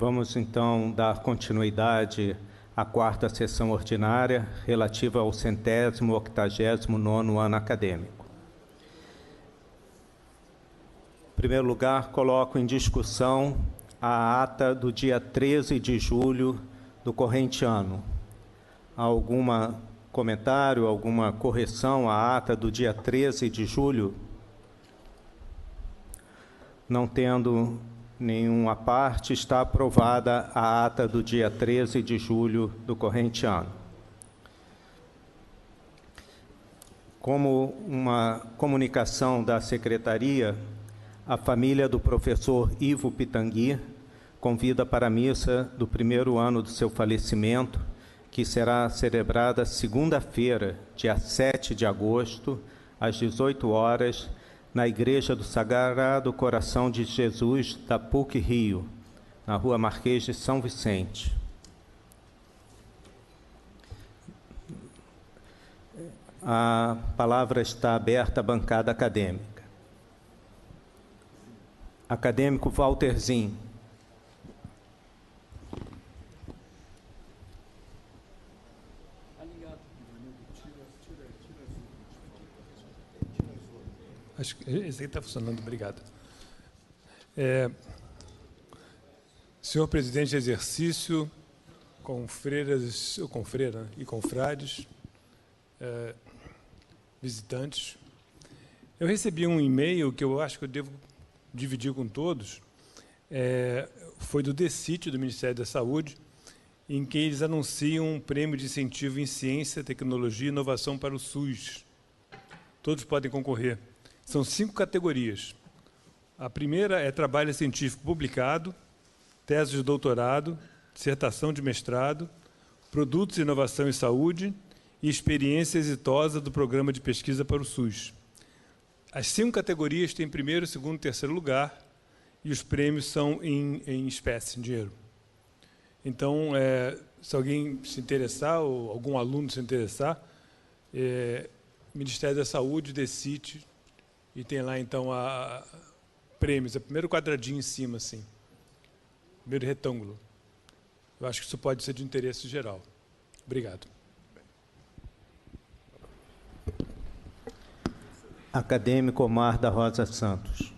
Vamos, então, dar continuidade à quarta sessão ordinária, relativa ao 189º ano acadêmico. Em primeiro lugar, coloco em discussão a ata do dia 13 de julho do corrente ano. Há algum comentário, alguma correção à ata do dia 13 de julho? Não tendo nenhuma parte, está aprovada a ata do dia 13 de julho do corrente ano. Como uma comunicação da Secretaria, a família do professor Ivo Pitangui convida para a missa do primeiro ano do seu falecimento, que será celebrada segunda-feira, dia 7 de agosto, às 18 horas, na Igreja do Sagrado Coração de Jesus da PUC Rio, na Rua Marquês de São Vicente. A palavra está aberta à bancada acadêmica. Acadêmico Walterzinho. Acho que esse aí está funcionando, obrigado. Senhor presidente de exercício, confreiras e confrades, visitantes, eu recebi um e-mail que eu acho que eu devo dividir com todos, foi do DECIT, do Ministério da Saúde, em que eles anunciam um prêmio de incentivo em ciência, tecnologia e inovação para o SUS. Todos podem concorrer. São 5 categorias. A primeira é trabalho científico publicado, tese de doutorado, dissertação de mestrado, produtos de inovação em saúde e experiência exitosa do programa de pesquisa para o SUS. As 5 categorias têm primeiro, segundo e terceiro lugar, e os prêmios são em espécie, em dinheiro. Então, se alguém se interessar, ou algum aluno se interessar, Ministério da Saúde, DECIT, e tem lá, então, prêmios. É o primeiro quadradinho em cima, assim. Primeiro retângulo. Eu acho que isso pode ser de interesse geral. Obrigado. Acadêmico Omar da Rosa Santos.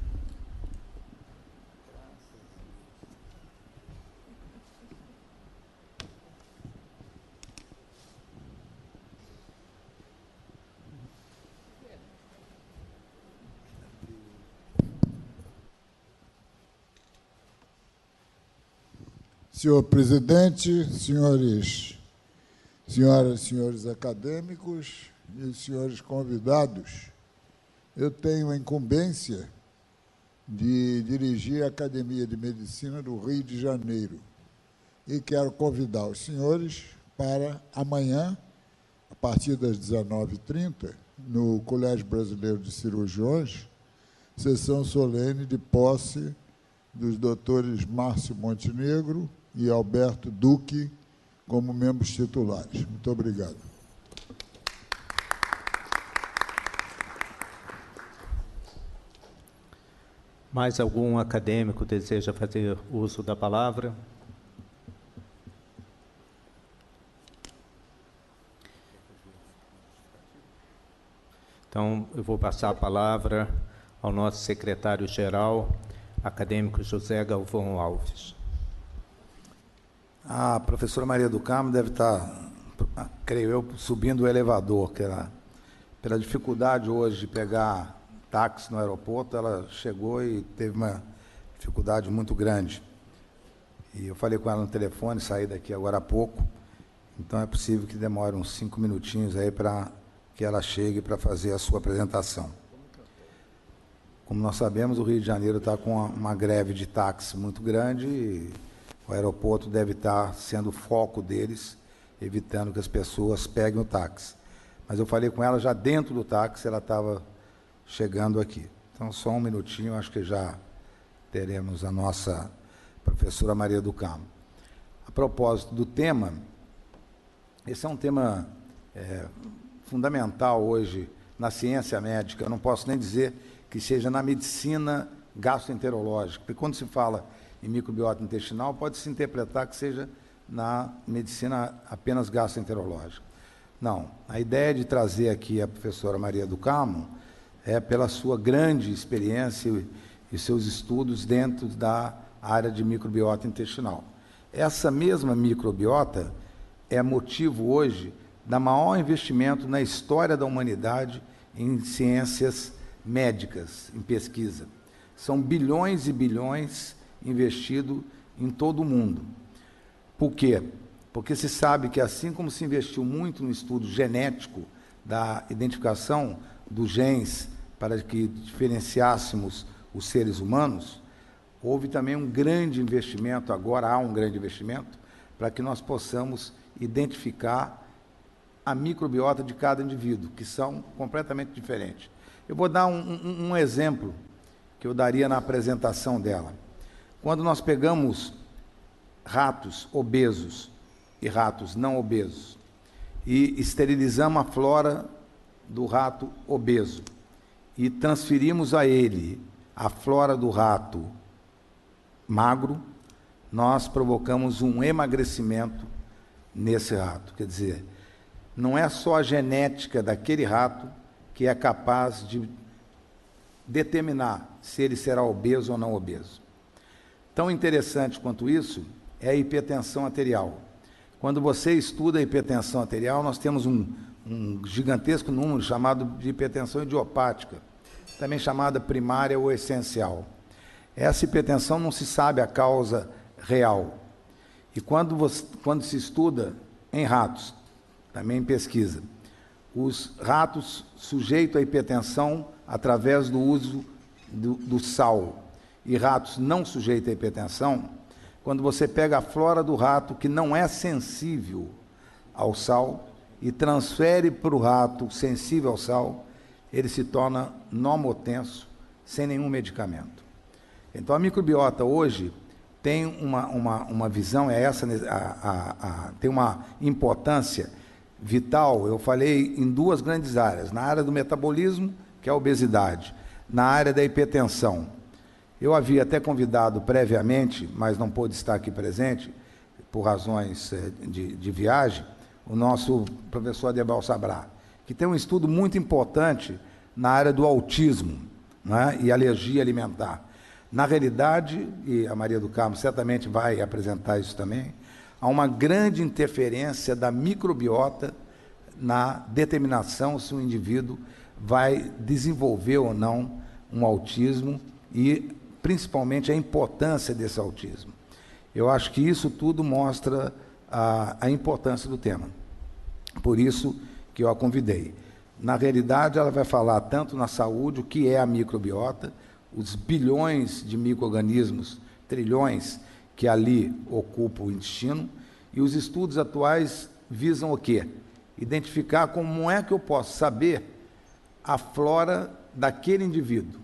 Senhor presidente, senhoras e senhores acadêmicos e senhores convidados, eu tenho a incumbência de dirigir a Academia de Medicina do Rio de Janeiro e quero convidar os senhores para amanhã, a partir das 19h30, no Colégio Brasileiro de Cirurgiões, sessão solene de posse dos doutores Márcio Montenegro e Alberto Duque como membros titulares. Muito obrigado. Mais algum acadêmico deseja fazer uso da palavra? Então, eu vou passar a palavra ao nosso secretário-geral, acadêmico José Galvão Alves. A professora Maria do Carmo deve estar, creio eu, subindo o elevador, que era, pela dificuldade hoje de pegar táxi no aeroporto, ela chegou e teve uma dificuldade muito grande. E eu falei com ela no telefone, saí daqui agora há pouco, então é possível que demore uns 5 minutinhos aí para que ela chegue para fazer a sua apresentação. Como nós sabemos, o Rio de Janeiro está com uma greve de táxi muito grande e o aeroporto deve estar sendo o foco deles, evitando que as pessoas peguem o táxi. Mas eu falei com ela já dentro do táxi, ela estava chegando aqui. Então, só um minutinho, acho que já teremos a nossa professora Maria do Carmo. A propósito do tema, esse é um tema fundamental hoje na ciência médica. Eu não posso nem dizer que seja na medicina gastroenterológica, porque quando se fala em microbiota intestinal, pode se interpretar que seja na medicina apenas gastroenterológica. Não, a ideia de trazer aqui a professora Maria do Carmo é pela sua grande experiência e seus estudos dentro da área de microbiota intestinal. Essa mesma microbiota é motivo hoje da maior investimento na história da humanidade em ciências médicas, em pesquisa. São bilhões e bilhões investidos em todo o mundo. Por quê? Porque se sabe que, assim como se investiu muito no estudo genético da identificação dos genes para que diferenciássemos os seres humanos, houve também um grande investimento, agora há um grande investimento, para que nós possamos identificar a microbiota de cada indivíduo, que são completamente diferentes. Eu vou dar um exemplo que eu daria na apresentação dela. Quando nós pegamos ratos obesos e ratos não obesos e esterilizamos a flora do rato obeso e transferimos a ele a flora do rato magro, nós provocamos um emagrecimento nesse rato. Quer dizer, não é só a genética daquele rato que é capaz de determinar se ele será obeso ou não obeso. Tão interessante quanto isso é a hipertensão arterial. Quando você estuda a hipertensão arterial, nós temos um gigantesco número chamado de hipertensão idiopática, também chamada primária ou essencial. Essa hipertensão não se sabe a causa real. E quando se estuda em ratos, também em pesquisa, os ratos sujeitos à hipertensão através do uso do sal e ratos não sujeitos à hipertensão, quando você pega a flora do rato que não é sensível ao sal e transfere para o rato sensível ao sal, ele se torna normotenso sem nenhum medicamento. Então a microbiota hoje tem uma visão, tem uma importância vital. Eu falei em duas grandes áreas, na área do metabolismo, que é a obesidade, na área da hipertensão. Eu havia até convidado previamente, mas não pôde estar aqui presente, por razões de viagem, o nosso professor Adebal Sabrá, que tem um estudo muito importante na área do autismo, né, e alergia alimentar. Na realidade, e a Maria do Carmo certamente vai apresentar isso também, há uma grande interferência da microbiota na determinação se o indivíduo vai desenvolver ou não um autismo e, principalmente, a importância desse autismo. Eu acho que isso tudo mostra a importância do tema. Por isso que eu a convidei. Na realidade, ela vai falar tanto na saúde, o que é a microbiota, os bilhões de micro-organismos, trilhões, que ali ocupam o intestino, e os estudos atuais visam o quê? Identificar como é que eu posso saber a flora daquele indivíduo.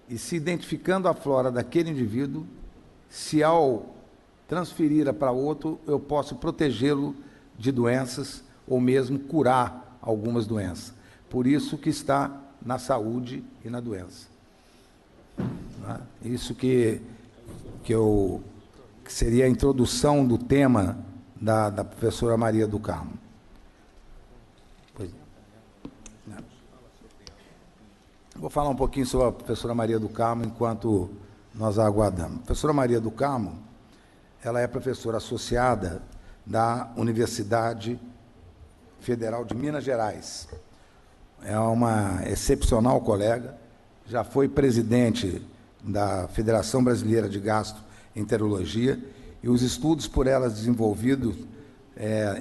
E se identificando a flora daquele indivíduo, se ao transferi-la para outro, eu posso protegê-lo de doenças ou mesmo curar algumas doenças. Por isso que está na saúde e na doença. Isso que seria a introdução do tema da professora Maria do Carmo. Vou falar um pouquinho sobre a professora Maria do Carmo enquanto nós a aguardamos. A professora Maria do Carmo, ela é professora associada da Universidade Federal de Minas Gerais. É uma excepcional colega, já foi presidente da Federação Brasileira de Gastroenterologia, e os estudos por ela desenvolvidos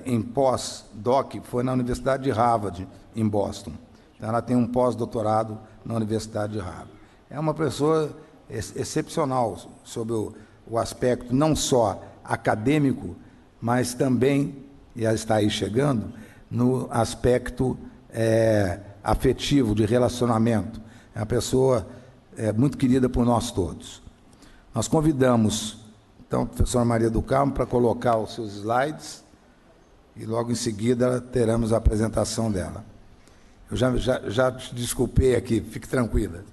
em pós-doc foi na Universidade de Harvard, em Boston. Então, ela tem um pós-doutorado na Universidade de Harvard. É uma pessoa excepcional sob o aspecto não só acadêmico, mas também, e ela está aí chegando, no aspecto afetivo, de relacionamento. É uma pessoa muito querida por nós todos. Nós convidamos, então, a professora Maria do Carmo para colocar os seus slides e logo em seguida teremos a apresentação dela. Eu já te desculpei aqui, fique tranquila.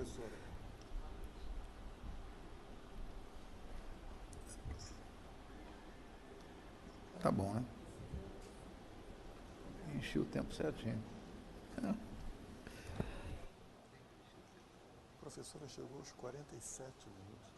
Tá bom, né? Enchi o tempo certinho. A professora chegou aos 47 minutos.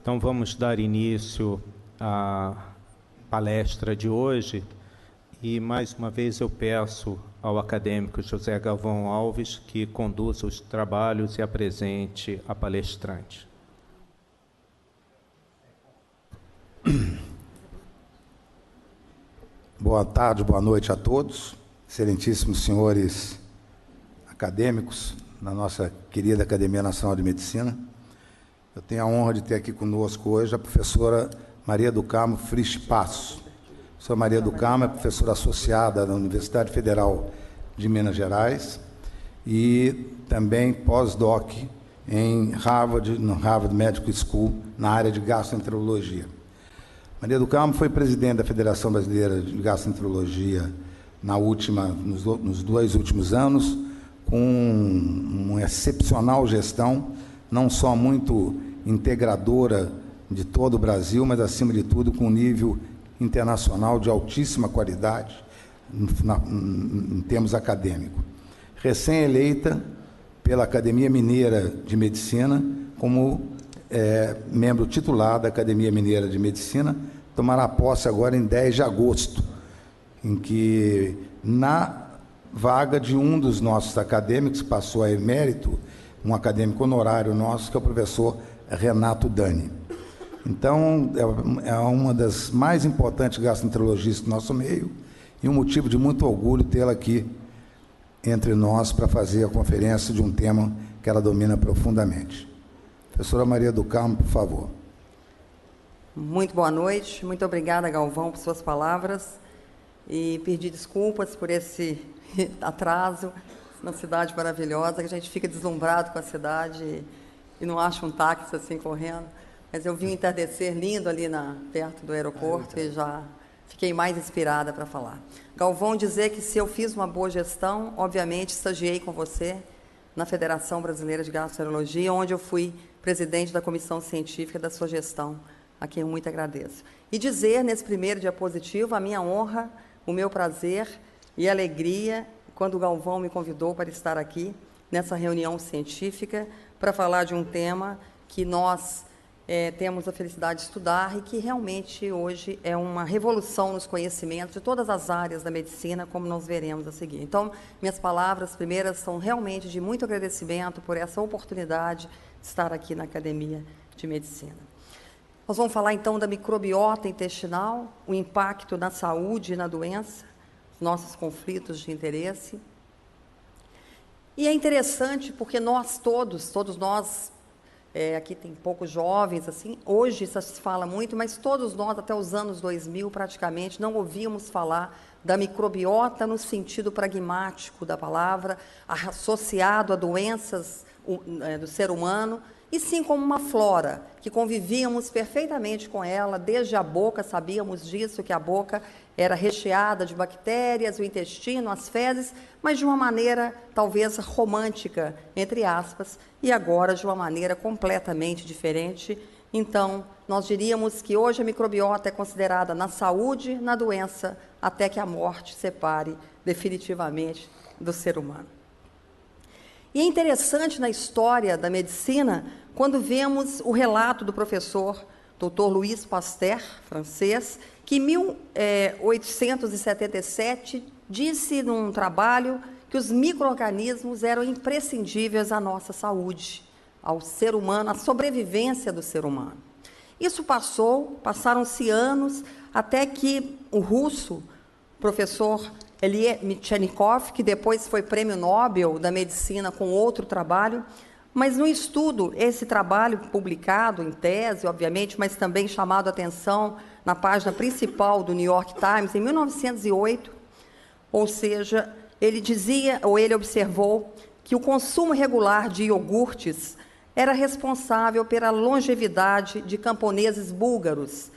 Então, vamos dar início à palestra de hoje e, mais uma vez, eu peço ao acadêmico José Galvão Alves que conduza os trabalhos e apresente a palestrante. Boa tarde, boa noite a todos, excelentíssimos senhores acadêmicos da nossa querida Academia Nacional de Medicina. Eu tenho a honra de ter aqui conosco hoje a professora Maria do Carmo Friste Passos. A professora Maria do Carmo é professora associada da Universidade Federal de Minas Gerais e também pós-doc em Harvard, no Harvard Medical School, na área de gastroenterologia. Maria do Carmo foi presidente da Federação Brasileira de Gastroenterologia nos 2 últimos anos, com uma excepcional gestão, não só muito integradora de todo o Brasil, mas, acima de tudo, com um nível internacional de altíssima qualidade em termos acadêmicos. Recém-eleita pela Academia Mineira de Medicina como membro titular da Academia Mineira de Medicina, tomará posse agora em 10 de agosto, em que, na vaga de um dos nossos acadêmicos, passou a emérito, um acadêmico honorário nosso, que é o professor Renato Dani. Então, é uma das mais importantes gastroenterologistas do nosso meio e um motivo de muito orgulho tê-la aqui entre nós para fazer a conferência de um tema que ela domina profundamente. Professora Maria do Carmo, por favor. Muito boa noite. Muito obrigada, Galvão, por suas palavras. E pedir desculpas por esse atraso. Uma cidade maravilhosa, que a gente fica deslumbrado com a cidade e não acha um táxi assim correndo. Mas eu vi um entardecer lindo ali perto do aeroporto e já fiquei mais inspirada para falar. Galvão, dizer que se eu fiz uma boa gestão, obviamente estagiei com você na Federação Brasileira de Gastroenterologia, onde eu fui presidente da comissão científica da sua gestão, a quem eu muito agradeço. E dizer, nesse primeiro diapositivo, a minha honra, o meu prazer e alegria quando o Galvão me convidou para estar aqui, nessa reunião científica, para falar de um tema que nós temos a felicidade de estudar e que realmente hoje é uma revolução nos conhecimentos de todas as áreas da medicina, como nós veremos a seguir. Então, minhas palavras primeiras são realmente de muito agradecimento por essa oportunidade de estar aqui na Academia de Medicina. Nós vamos falar, então, da microbiota intestinal, o impacto na saúde e na doença, nossos conflitos de interesse. E é interessante porque todos nós, aqui tem poucos jovens, assim, hoje isso se fala muito, mas todos nós, até os anos 2000, praticamente, não ouvíamos falar da microbiota no sentido pragmático da palavra, associado a doenças do ser humano, e sim como uma flora, que convivíamos perfeitamente com ela, desde a boca, sabíamos disso, que a boca era recheada de bactérias, o intestino, as fezes, mas de uma maneira talvez romântica, entre aspas, e agora de uma maneira completamente diferente, então, nós diríamos que hoje a microbiota é considerada na saúde, na doença, até que a morte separe definitivamente do ser humano. E é interessante na história da medicina, quando vemos o relato do professor Dr. Louis Pasteur, francês, que em 1877 disse num trabalho que os micro-organismos eram imprescindíveis à nossa saúde, ao ser humano, à sobrevivência do ser humano. Isso passaram-se anos, até que o russo, professor Elie Mitchanikov, que depois foi prêmio Nobel da Medicina com outro trabalho, mas no estudo, esse trabalho publicado em tese, obviamente, mas também chamado a atenção na página principal do New York Times, em 1908, ou seja, ele observou que o consumo regular de iogurtes era responsável pela longevidade de camponeses búlgaros.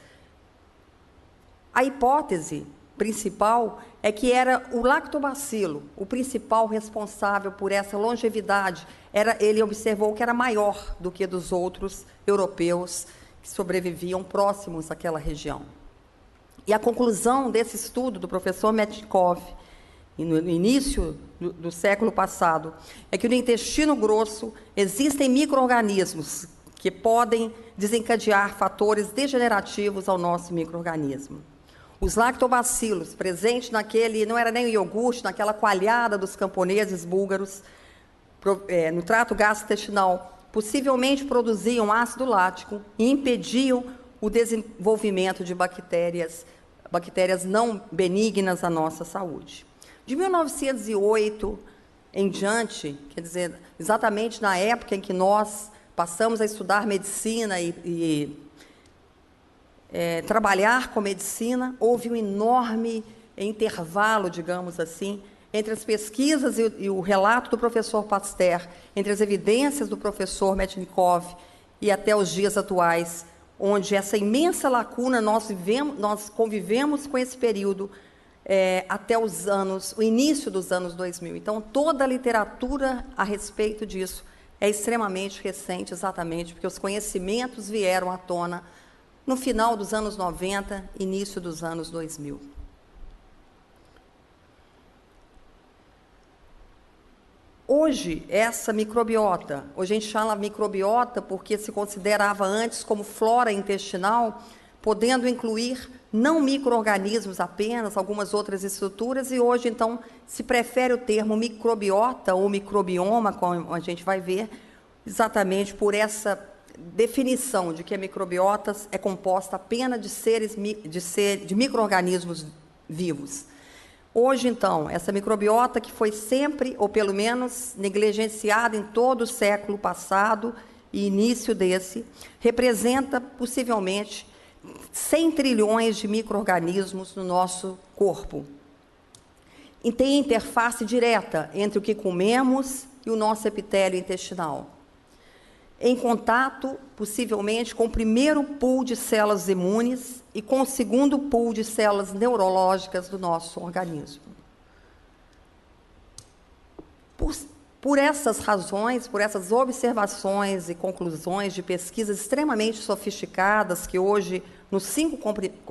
A hipótese principal é que era o lactobacilo, o principal responsável por essa longevidade. Ele observou que era maior do que dos outros europeus que sobreviviam próximos àquela região. E a conclusão desse estudo do professor Metchnikov, no início do século passado, é que no intestino grosso existem micro-organismos que podem desencadear fatores degenerativos ao nosso micro-organismo. Os lactobacilos, presentes naquele, não era nem o iogurte, naquela coalhada dos camponeses búlgaros, no trato gastrointestinal, possivelmente produziam ácido lático e impediam o desenvolvimento de bactérias não benignas à nossa saúde. De 1908 em diante, quer dizer, exatamente na época em que nós passamos a estudar medicina e trabalhar com medicina, houve um enorme intervalo, digamos assim, entre as pesquisas e o relato do professor Pasteur, entre as evidências do professor Metchnikov e até os dias atuais, onde essa imensa lacuna nós convivemos com esse período até o início dos anos 2000. Então, toda a literatura a respeito disso é extremamente recente, exatamente porque os conhecimentos vieram à tona no final dos anos 90, início dos anos 2000. Hoje, essa microbiota, hoje a gente chama microbiota porque se considerava antes como flora intestinal, podendo incluir não micro-organismos apenas, algumas outras estruturas, e hoje, então, se prefere o termo microbiota ou microbioma, como a gente vai ver, exatamente por essa definição de que a microbiota é composta apenas de micro-organismos vivos. Hoje, então, essa microbiota que foi sempre, ou pelo menos negligenciada em todo o século passado e início desse, representa possivelmente 100 trilhões de micro-organismos no nosso corpo. E tem interface direta entre o que comemos e o nosso epitélio intestinal, em contato, possivelmente, com o primeiro pool de células imunes e com o segundo pool de células neurológicas do nosso organismo. Por essas razões, por essas observações e conclusões de pesquisas extremamente sofisticadas, que hoje,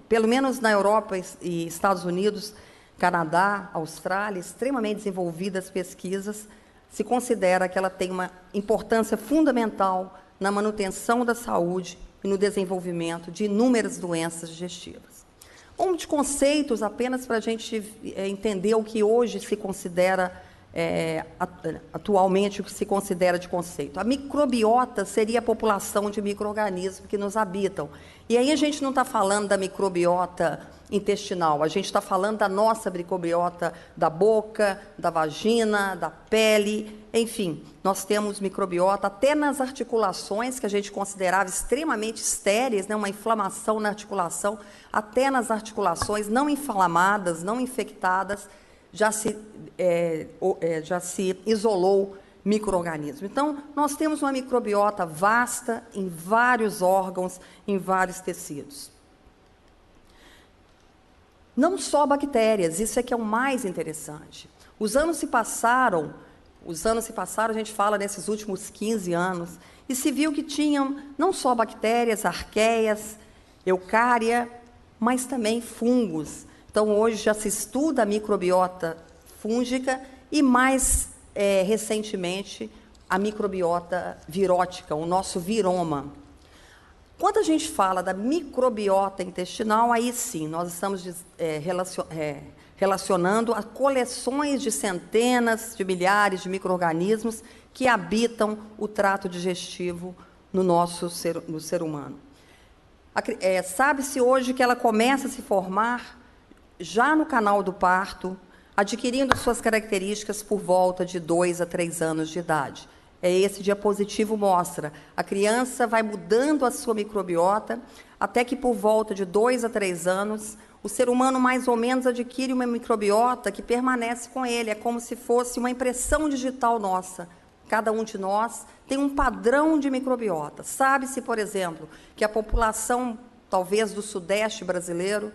pelo menos na Europa e Estados Unidos, Canadá, Austrália, extremamente desenvolvidas pesquisas, se considera que ela tem uma importância fundamental na manutenção da saúde e no desenvolvimento de inúmeras doenças digestivas. De conceitos, apenas para a gente entender o que hoje se considera, atualmente, o que se considera de conceito. A microbiota seria a população de micro-organismos que nos habitam. E aí a gente não está falando da microbiota intestinal, a gente está falando da nossa microbiota da boca, da vagina, da pele, enfim, nós temos microbiota até nas articulações, que a gente considerava extremamente estéreis, né, uma inflamação na articulação, até nas articulações não inflamadas, não infectadas, já se isolou micro-organismo. Então, nós temos uma microbiota vasta em vários órgãos, em vários tecidos. Não só bactérias, isso é que é o mais interessante. Os anos se passaram Os anos se passaram, a gente fala nesses últimos 15 anos, e se viu que tinham não só bactérias, arqueias, eucária, mas também fungos. Então, hoje já se estuda a microbiota fúngica e, mais recentemente, a microbiota virótica, o nosso viroma. Quando a gente fala da microbiota intestinal, aí sim, nós estamos relacionando a coleções de centenas de milhares de micro-organismos que habitam o trato digestivo no ser humano. Sabe-se hoje que ela começa a se formar já no canal do parto, adquirindo suas características por volta de 2 a 3 anos de idade. Esse diapositivo mostra. A criança vai mudando a sua microbiota, até que por volta de 2 a 3 anos, o ser humano mais ou menos adquire uma microbiota que permanece com ele. É como se fosse uma impressão digital nossa. Cada um de nós tem um padrão de microbiota. Sabe-se, por exemplo, que a população, talvez do sudeste brasileiro,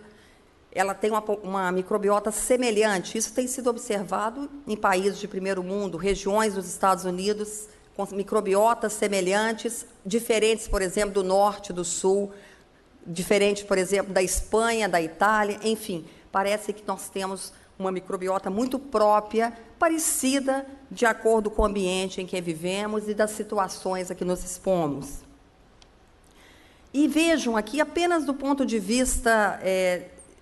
ela tem uma microbiota semelhante. Isso tem sido observado em países de primeiro mundo, regiões dos Estados Unidos, com microbiotas semelhantes, diferentes, por exemplo, do norte, do sul, diferentes, por exemplo, da Espanha, da Itália, enfim. Parece que nós temos uma microbiota muito própria, parecida, de acordo com o ambiente em que vivemos e das situações a que nos expomos. E vejam aqui, apenas do ponto de vista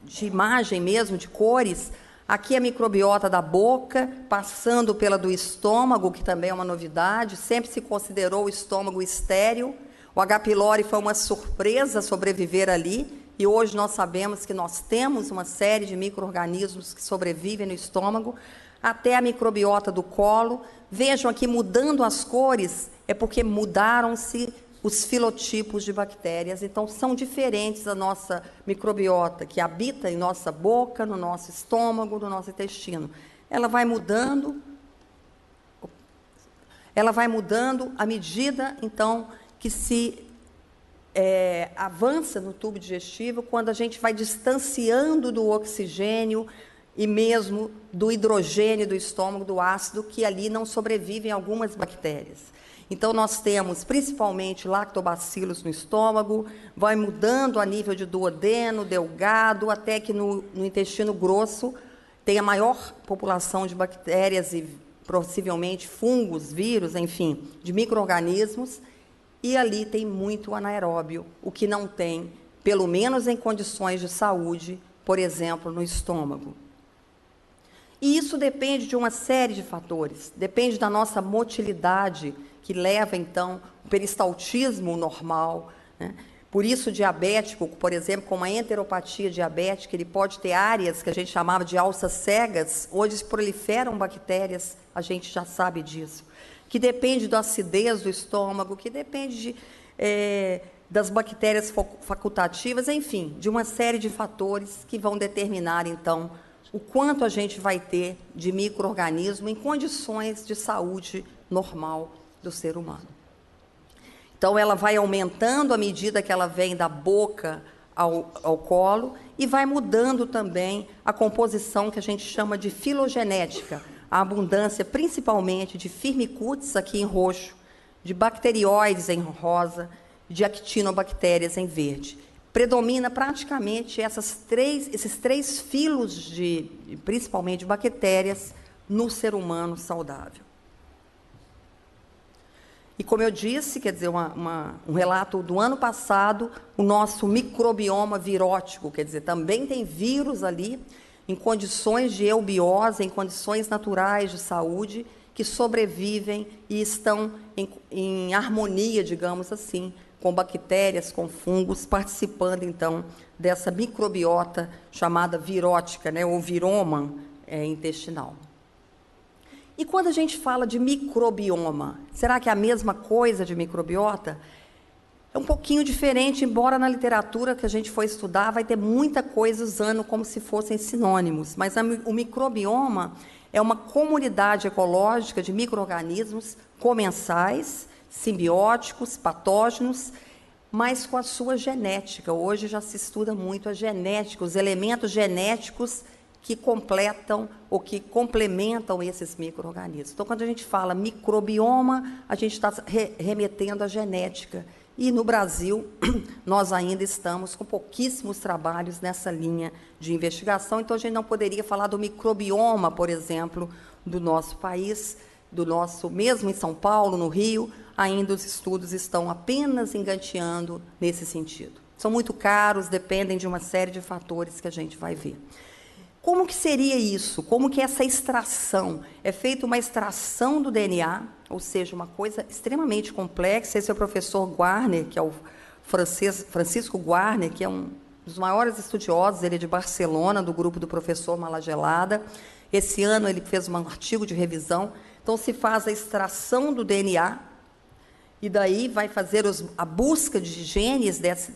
de imagem mesmo, de cores, aqui a microbiota da boca, passando pela do estômago, que também é uma novidade, sempre se considerou o estômago estéril. O H. pylori foi uma surpresa sobreviver ali, e hoje nós sabemos que nós temos uma série de micro-organismos que sobrevivem no estômago, até a microbiota do colo. Vejam aqui, mudando as cores, é porque mudaram-se os filotipos de bactérias, então são diferentes da nossa microbiota, que habita em nossa boca, no nosso estômago, no nosso intestino. Ela vai mudando à medida, então, que se avança no tubo digestivo, quando a gente vai distanciando do oxigênio e mesmo do hidrogênio do estômago, do ácido, que ali não sobrevivem algumas bactérias. Então, nós temos principalmente lactobacilos no estômago, vai mudando a nível de duodeno, delgado, até que no intestino grosso tem a maior população de bactérias e possivelmente fungos, vírus, enfim, de micro-organismos, e ali tem muito anaeróbio, o que não tem, pelo menos em condições de saúde, por exemplo, no estômago. E isso depende de uma série de fatores, depende da nossa motilidade, que leva, então, o peristaltismo normal, né? Por isso, o diabético, por exemplo, com uma enteropatia diabética, ele pode ter áreas que a gente chamava de alças cegas, onde se proliferam bactérias, a gente já sabe disso, que depende da acidez do estômago, que depende das bactérias facultativas, enfim, de uma série de fatores que vão determinar, então, o quanto a gente vai ter de micro-organismo em condições de saúde normal do ser humano. Então, ela vai aumentando à medida que ela vem da boca ao colo e vai mudando também a composição que a gente chama de filogenética, a abundância principalmente de firmicutes, aqui em roxo, de bacterióides em rosa, de actinobactérias em verde. Predomina praticamente esses três filos, principalmente de bactérias, no ser humano saudável. E, como eu disse, quer dizer, um relato do ano passado, o nosso microbioma virótico, quer dizer, também tem vírus ali, em condições de eubiose, em condições naturais de saúde, que sobrevivem e estão em harmonia, digamos assim, com bactérias, com fungos, participando, então, dessa microbiota chamada virótica, né, ou viroma intestinal. E quando a gente fala de microbioma, será que é a mesma coisa de microbiota? É um pouquinho diferente, embora na literatura que a gente for estudar vai ter muita coisa usando como se fossem sinônimos, mas o microbioma é uma comunidade ecológica de micro-organismos comensais, simbióticos, patógenos, mas com a sua genética. Hoje já se estuda muito a genética, os elementos genéticos que completam ou que complementam esses micro-organismos. Então, quando a gente fala microbioma, a gente está remetendo à genética. E, no Brasil, nós ainda estamos com pouquíssimos trabalhos nessa linha de investigação, então a gente não poderia falar do microbioma, por exemplo, do nosso país, mesmo em São Paulo, no Rio, ainda os estudos estão apenas engateando nesse sentido. São muito caros, dependem de uma série de fatores que a gente vai ver. Como que seria isso? Como que essa extração? É feita uma extração do DNA, ou seja, uma coisa extremamente complexa. Esse é o professor Guarner, que é o Francisco Guarner, que é um dos maiores estudiosos, ele é de Barcelona, do grupo do professor Malagelada. Esse ano ele fez um artigo de revisão. Então, se faz a extração do DNA, e daí vai fazer a busca de genes desse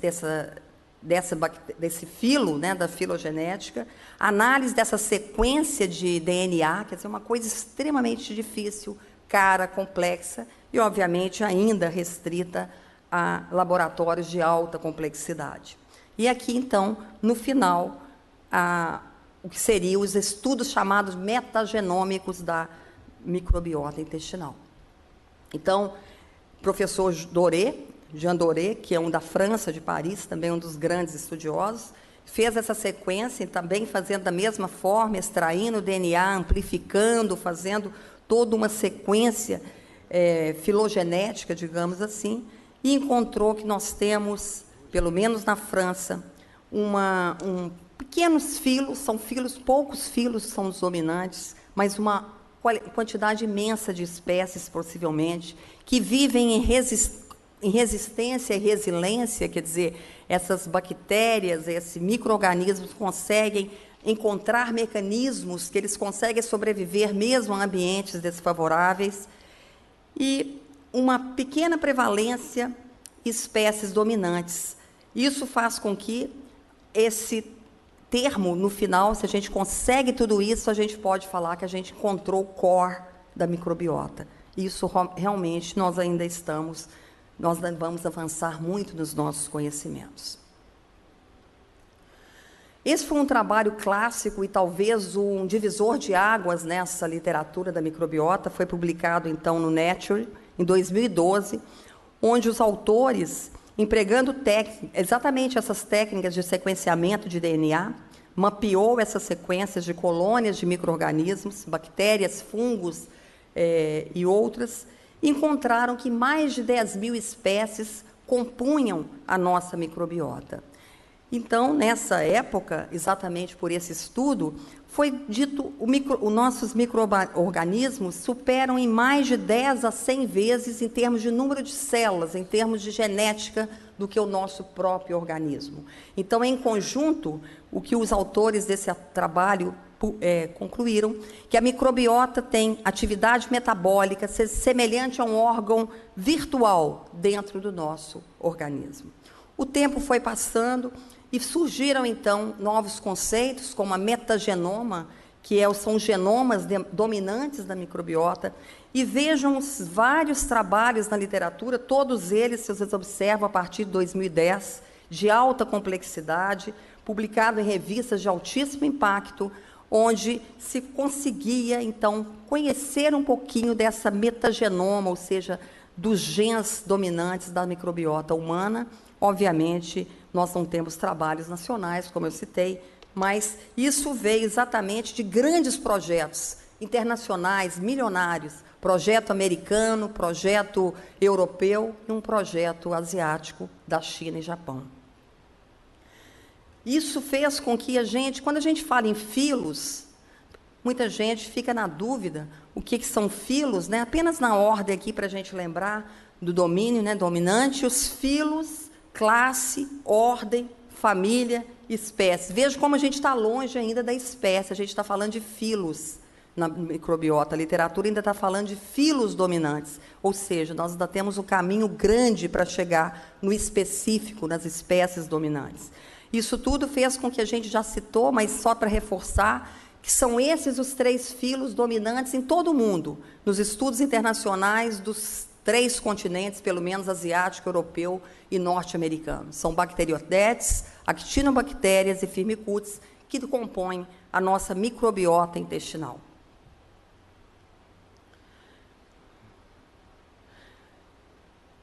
filo, né, da filogenética, análise dessa sequência de DNA, quer dizer, uma coisa extremamente difícil, cara, complexa, e, obviamente, ainda restrita a laboratórios de alta complexidade. E aqui, então, no final, o que seriam os estudos chamados metagenômicos da microbiota intestinal. Então, o professor Jean Doré, que é um da França, de Paris, também um dos grandes estudiosos, fez essa sequência, também fazendo da mesma forma, extraindo o DNA, amplificando, fazendo toda uma sequência filogenética, digamos assim, e encontrou que nós temos, pelo menos na França, pequenos filos, são filos, poucos filos são os dominantes, mas uma quantidade imensa de espécies, possivelmente, que vivem em resistência e resiliência, quer dizer, essas bactérias, esses micro-organismos conseguem encontrar mecanismos que eles conseguem sobreviver mesmo a ambientes desfavoráveis, e uma pequena prevalência de espécies dominantes. Isso faz com que esse termo, no final, se a gente consegue tudo isso, a gente pode falar que a gente encontrou o core da microbiota. Isso, realmente, nós vamos avançar muito nos nossos conhecimentos. Esse foi um trabalho clássico e talvez um divisor de águas nessa literatura da microbiota. Foi publicado, então, no Nature, em 2012, onde os autores, empregando exatamente essas técnicas de sequenciamento de DNA, mapeou essas sequências de colônias de micro-organismos, bactérias, fungos e outras, e encontraram que mais de 10.000 espécies compunham a nossa microbiota. Então, nessa época, exatamente por esse estudo, foi dito os nossos micro-organismos superam em mais de 10 a 100 vezes, em termos de número de células, em termos de genética, do que o nosso próprio organismo. Então, em conjunto, o que os autores desse trabalho concluíram, que a microbiota tem atividade metabólica semelhante a um órgão virtual dentro do nosso organismo. O tempo foi passando, e surgiram, então, novos conceitos, como a metagenoma, que são os genomas dominantes da microbiota, e vejam os vários trabalhos na literatura, todos eles, se vocês observam, a partir de 2010, de alta complexidade, publicado em revistas de altíssimo impacto, onde se conseguia, então, conhecer um pouquinho dessa metagenoma, ou seja, dos genes dominantes da microbiota humana. Obviamente, nós não temos trabalhos nacionais, como eu citei, mas isso veio exatamente de grandes projetos internacionais, milionários, projeto americano, projeto europeu e um projeto asiático da China e Japão. Isso fez com que quando a gente fala em filos, muita gente fica na dúvida o que são filos, né? Apenas na ordem aqui para a gente lembrar do domínio, né? Dominante, os filos, classe, ordem, família, espécie. Veja como a gente está longe ainda da espécie, a gente está falando de filos na microbiota. A literatura ainda está falando de filos dominantes, ou seja, nós ainda temos um caminho grande para chegar no específico, nas espécies dominantes. Isso tudo fez com que a gente já citou, mas só para reforçar, que são esses os 3 filos dominantes em todo o mundo, nos estudos internacionais dos 3 continentes, pelo menos asiático, europeu e norte-americano. São bacteriotetes, actinobactérias e firmicutes, que compõem a nossa microbiota intestinal.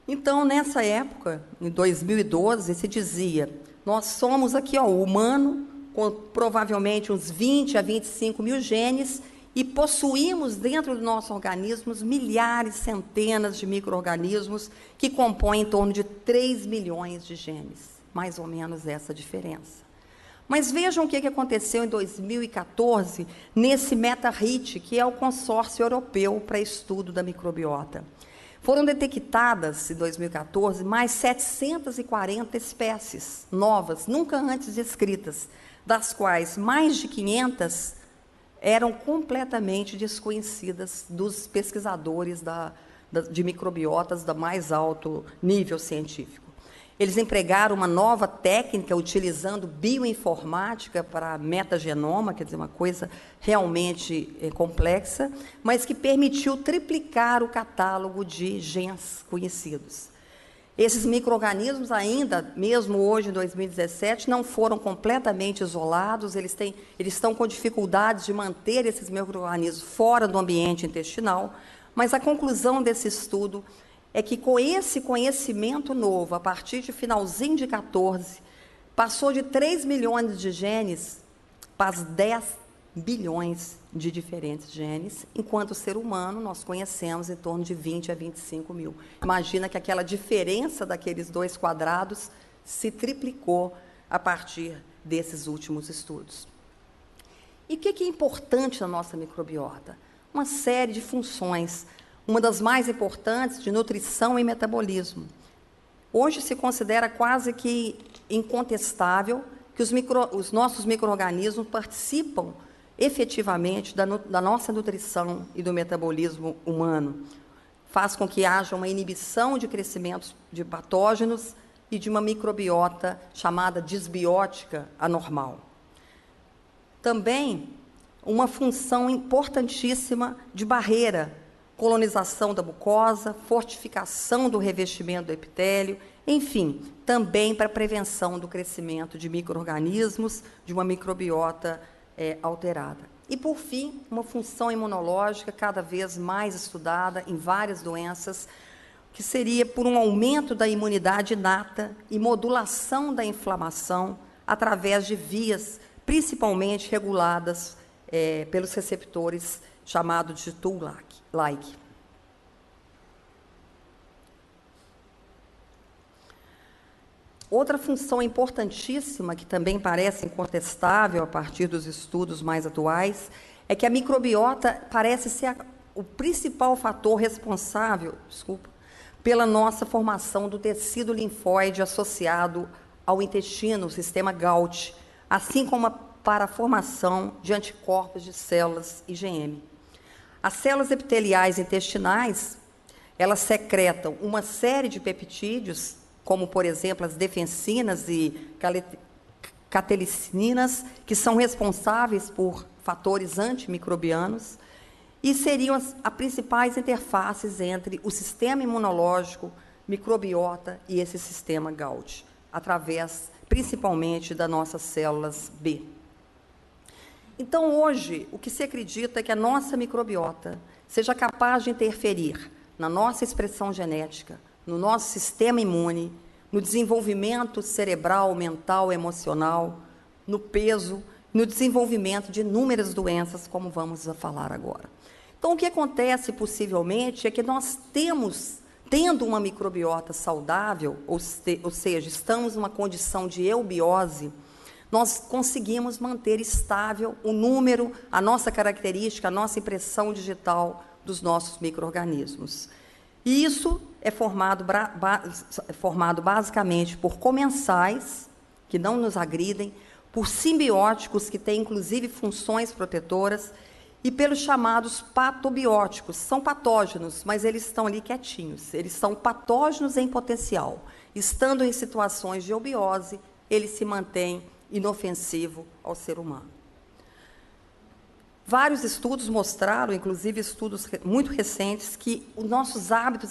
Então, nessa época, em 2012, se dizia, nós somos aqui, ó, o humano, com provavelmente uns 20 a 25 mil genes, e possuímos dentro do nosso organismo milhares, centenas de micro-organismos que compõem em torno de 3 milhões de genes, mais ou menos essa diferença. Mas vejam o que aconteceu em 2014, nesse MetaHit, que é o consórcio europeu para estudo da microbiota. Foram detectadas, em 2014, mais 740 espécies novas, nunca antes descritas, das quais mais de 500 eram completamente desconhecidas dos pesquisadores de microbiotas da mais alto nível científico. Eles empregaram uma nova técnica, utilizando bioinformática para metagenoma, quer dizer, uma coisa realmente complexa, mas que permitiu triplicar o catálogo de genes conhecidos. Esses micro-organismos ainda, mesmo hoje, em 2017, não foram completamente isolados, eles estão com dificuldades de manter esses micro-organismos fora do ambiente intestinal, mas a conclusão desse estudo é que, com esse conhecimento novo, a partir de finalzinho de 14, passou de 3 milhões de genes para 10 bilhões de diferentes genes, enquanto o ser humano nós conhecemos em torno de 20 a 25 mil. Imagina que aquela diferença daqueles 2 quadrados se triplicou a partir desses últimos estudos. E o que é importante na nossa microbiota? Uma série de funções, uma das mais importantes de nutrição e metabolismo. Hoje se considera quase que incontestável que os nossos micro-organismos participam efetivamente da nossa nutrição e do metabolismo humano. Faz com que haja uma inibição de crescimento de patógenos e de uma microbiota chamada disbiótica anormal. Também uma função importantíssima de barreira, colonização da mucosa, fortificação do revestimento do epitélio, enfim, também para a prevenção do crescimento de micro-organismos, de uma microbiota alterada. E, por fim, uma função imunológica cada vez mais estudada em várias doenças, que seria por um aumento da imunidade inata e modulação da inflamação através de vias principalmente reguladas pelos receptores chamados de Toll-like. Outra função importantíssima, que também parece incontestável a partir dos estudos mais atuais, é que a microbiota parece ser o principal fator responsável, pela nossa formação do tecido linfóide associado ao intestino, o sistema GALT, assim como para a formação de anticorpos de células IgM. As células epiteliais intestinais, elas secretam uma série de peptídeos, como, por exemplo, as defensinas e catelicinas, que são responsáveis por fatores antimicrobianos, e seriam as principais interfaces entre o sistema imunológico, microbiota e esse sistema GALT, através, principalmente, das nossas células B. Então, hoje, o que se acredita é que a nossa microbiota seja capaz de interferir na nossa expressão genética, no nosso sistema imune, no desenvolvimento cerebral, mental, emocional, no peso, no desenvolvimento de inúmeras doenças, como vamos a falar agora. Então, o que acontece, possivelmente, é que nós tendo uma microbiota saudável, ou seja, estamos numa condição de eubiose, nós conseguimos manter estável o número, a nossa característica, a nossa impressão digital dos nossos micro-organismos. E isso é formado basicamente por comensais, que não nos agridem, por simbióticos, que têm inclusive funções protetoras, e pelos chamados patobióticos. São patógenos, mas eles estão ali quietinhos. Eles são patógenos em potencial. Estando em situações de eubiose, ele se mantém inofensivo ao ser humano. Vários estudos mostraram, inclusive estudos muito recentes, que os nossos hábitos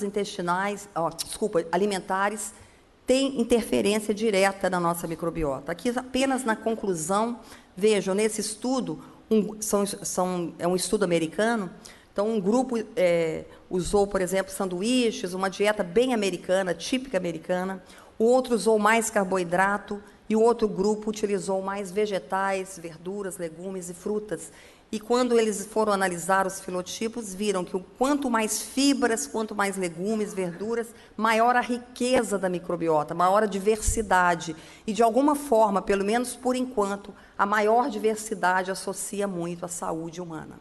alimentares tem interferência direta na nossa microbiota. Aqui, apenas na conclusão, vejam, nesse estudo, é um estudo americano, então um grupo usou, por exemplo, sanduíches, uma dieta bem americana, típica americana, o outro usou mais carboidrato e o outro grupo utilizou mais vegetais, verduras, legumes e frutas. E quando eles foram analisar os filotipos, viram que quanto mais fibras, quanto mais legumes, verduras, maior a riqueza da microbiota, maior a diversidade. E, de alguma forma, pelo menos por enquanto, a maior diversidade associa muito à saúde humana.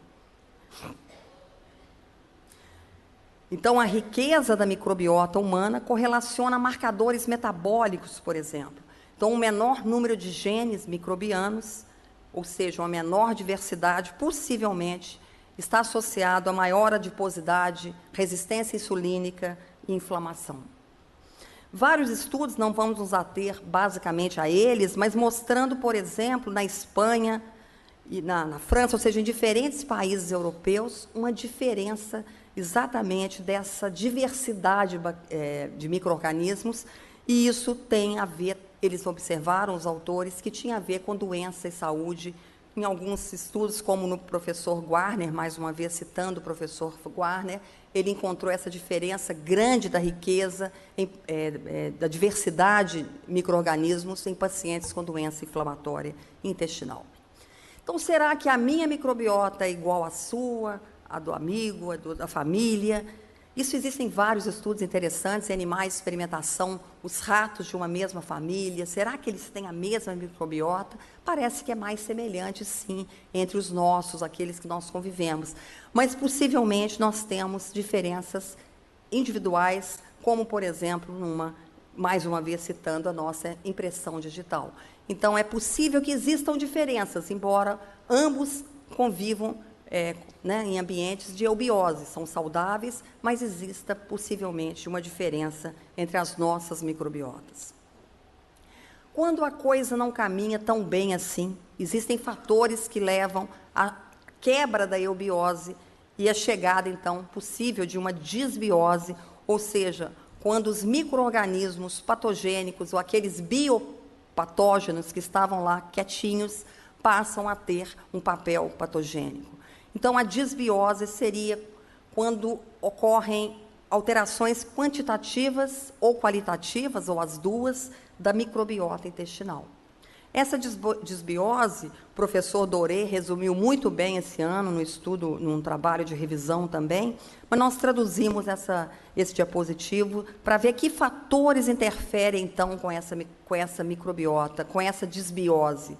Então, a riqueza da microbiota humana correlaciona a marcadores metabólicos, por exemplo. Então, um menor número de genes microbianos, ou seja, uma menor diversidade, possivelmente está associado a maior adiposidade, resistência insulínica e inflamação. Vários estudos, não vamos nos ater basicamente a eles, mas mostrando, por exemplo, na Espanha e na França, ou seja, em diferentes países europeus, uma diferença exatamente dessa diversidade de micro-organismos, e isso tem a ver, eles observaram, os autores, que tinha a ver com doença e saúde, em alguns estudos, como no professor Warner, mais uma vez citando o professor Warner, ele encontrou essa diferença grande da riqueza, da diversidade de micro-organismos em pacientes com doença inflamatória intestinal. Então, será que a minha microbiota é igual à sua, a do amigo, a da família? Isso existem vários estudos interessantes em animais de experimentação, os ratos de uma mesma família, será que eles têm a mesma microbiota? Parece que é mais semelhante, sim, entre os nossos, aqueles que nós convivemos. Mas, possivelmente, nós temos diferenças individuais, como, por exemplo, mais uma vez citando a nossa impressão digital. Então, é possível que existam diferenças, embora ambos convivam em ambientes de eubiose, são saudáveis, mas exista possivelmente uma diferença entre as nossas microbiotas. Quando a coisa não caminha tão bem assim, existem fatores que levam à quebra da eubiose e à chegada, então, possível de uma disbiose, ou seja, quando os micro-organismos patogênicos ou aqueles biopatógenos que estavam lá quietinhos passam a ter um papel patogênico. Então, a disbiose seria quando ocorrem alterações quantitativas ou qualitativas, ou as duas, da microbiota intestinal. Essa disbiose, o professor Doré resumiu muito bem esse ano no estudo, num trabalho de revisão também, mas nós traduzimos esse diapositivo para ver que fatores interferem, então, com essa microbiota, com essa disbiose.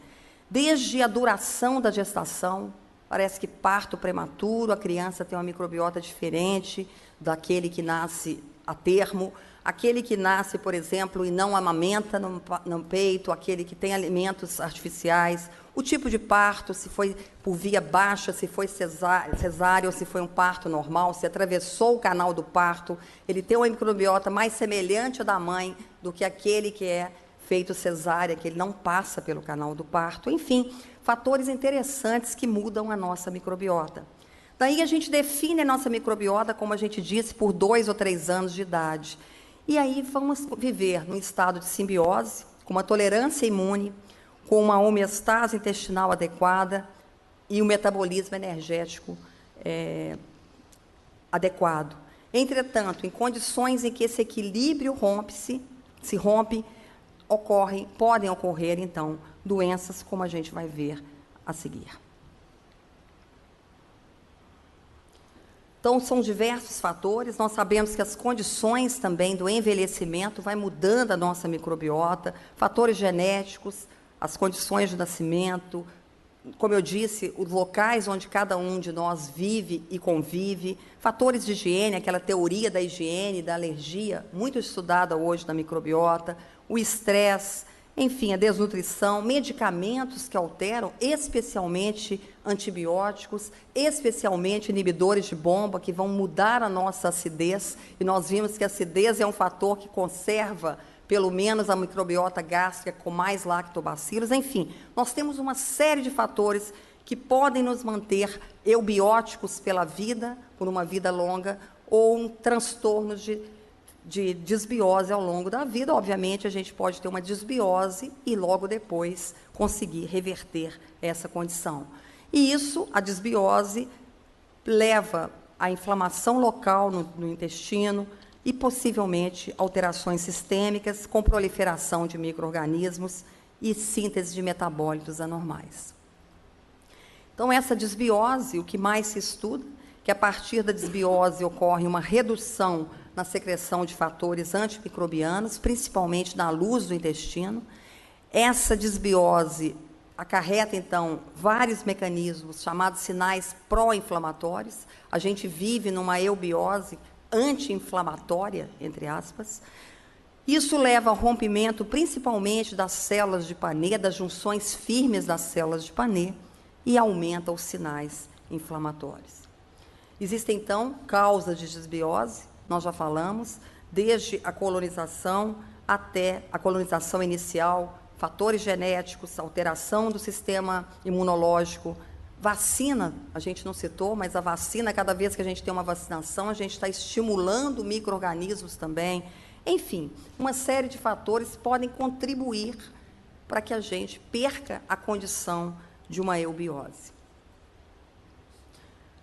Desde a duração da gestação, parece que parto prematuro, a criança tem uma microbiota diferente daquele que nasce a termo, aquele que nasce, por exemplo, e não amamenta no peito, aquele que tem alimentos artificiais, o tipo de parto, se foi por via baixa, se foi cesárea ou se foi um parto normal, se atravessou o canal do parto, ele tem uma microbiota mais semelhante à da mãe do que aquele que é feito cesárea, que ele não passa pelo canal do parto, enfim, fatores interessantes que mudam a nossa microbiota. Daí a gente define a nossa microbiota, como a gente disse, por 2 ou 3 anos de idade. E aí vamos viver num estado de simbiose, com uma tolerância imune, com uma homeostase intestinal adequada e um metabolismo energético adequado. Entretanto, em condições em que esse equilíbrio se rompe, podem ocorrer, então, doenças, como a gente vai ver a seguir. Então, são diversos fatores, nós sabemos que as condições também do envelhecimento vai mudando a nossa microbiota, fatores genéticos, as condições de nascimento, como eu disse, os locais onde cada um de nós vive e convive, fatores de higiene, aquela teoria da higiene, da alergia, muito estudada hoje na microbiota, o estresse, enfim, a desnutrição, medicamentos que alteram, especialmente antibióticos, especialmente inibidores de bomba, que vão mudar a nossa acidez, e nós vimos que a acidez é um fator que conserva, pelo menos, a microbiota gástrica com mais lactobacilos, enfim, nós temos uma série de fatores que podem nos manter eubióticos pela vida, por uma vida longa, ou transtornos de desbiose ao longo da vida. Obviamente, a gente pode ter uma desbiose e logo depois conseguir reverter essa condição. E isso, a desbiose, leva à inflamação local no intestino e, possivelmente, alterações sistêmicas com proliferação de micro-organismos e síntese de metabólitos anormais. Então, essa desbiose, o que mais se estuda, que a partir da desbiose ocorre uma redução na secreção de fatores antimicrobianos, principalmente na luz do intestino. Essa desbiose acarreta, então, vários mecanismos chamados sinais pró-inflamatórios. A gente vive numa eubiose anti-inflamatória, entre aspas. Isso leva ao rompimento, principalmente, das células de Panet, das junções firmes das células de Panet, e aumenta os sinais inflamatórios. Existem, então, causas de desbiose, nós já falamos, desde a colonização até a colonização inicial, fatores genéticos, alteração do sistema imunológico, vacina, a gente não citou, mas a vacina, cada vez que a gente tem uma vacinação, a gente está estimulando micro-organismos também. Enfim, uma série de fatores podem contribuir para que a gente perca a condição de uma eubiose.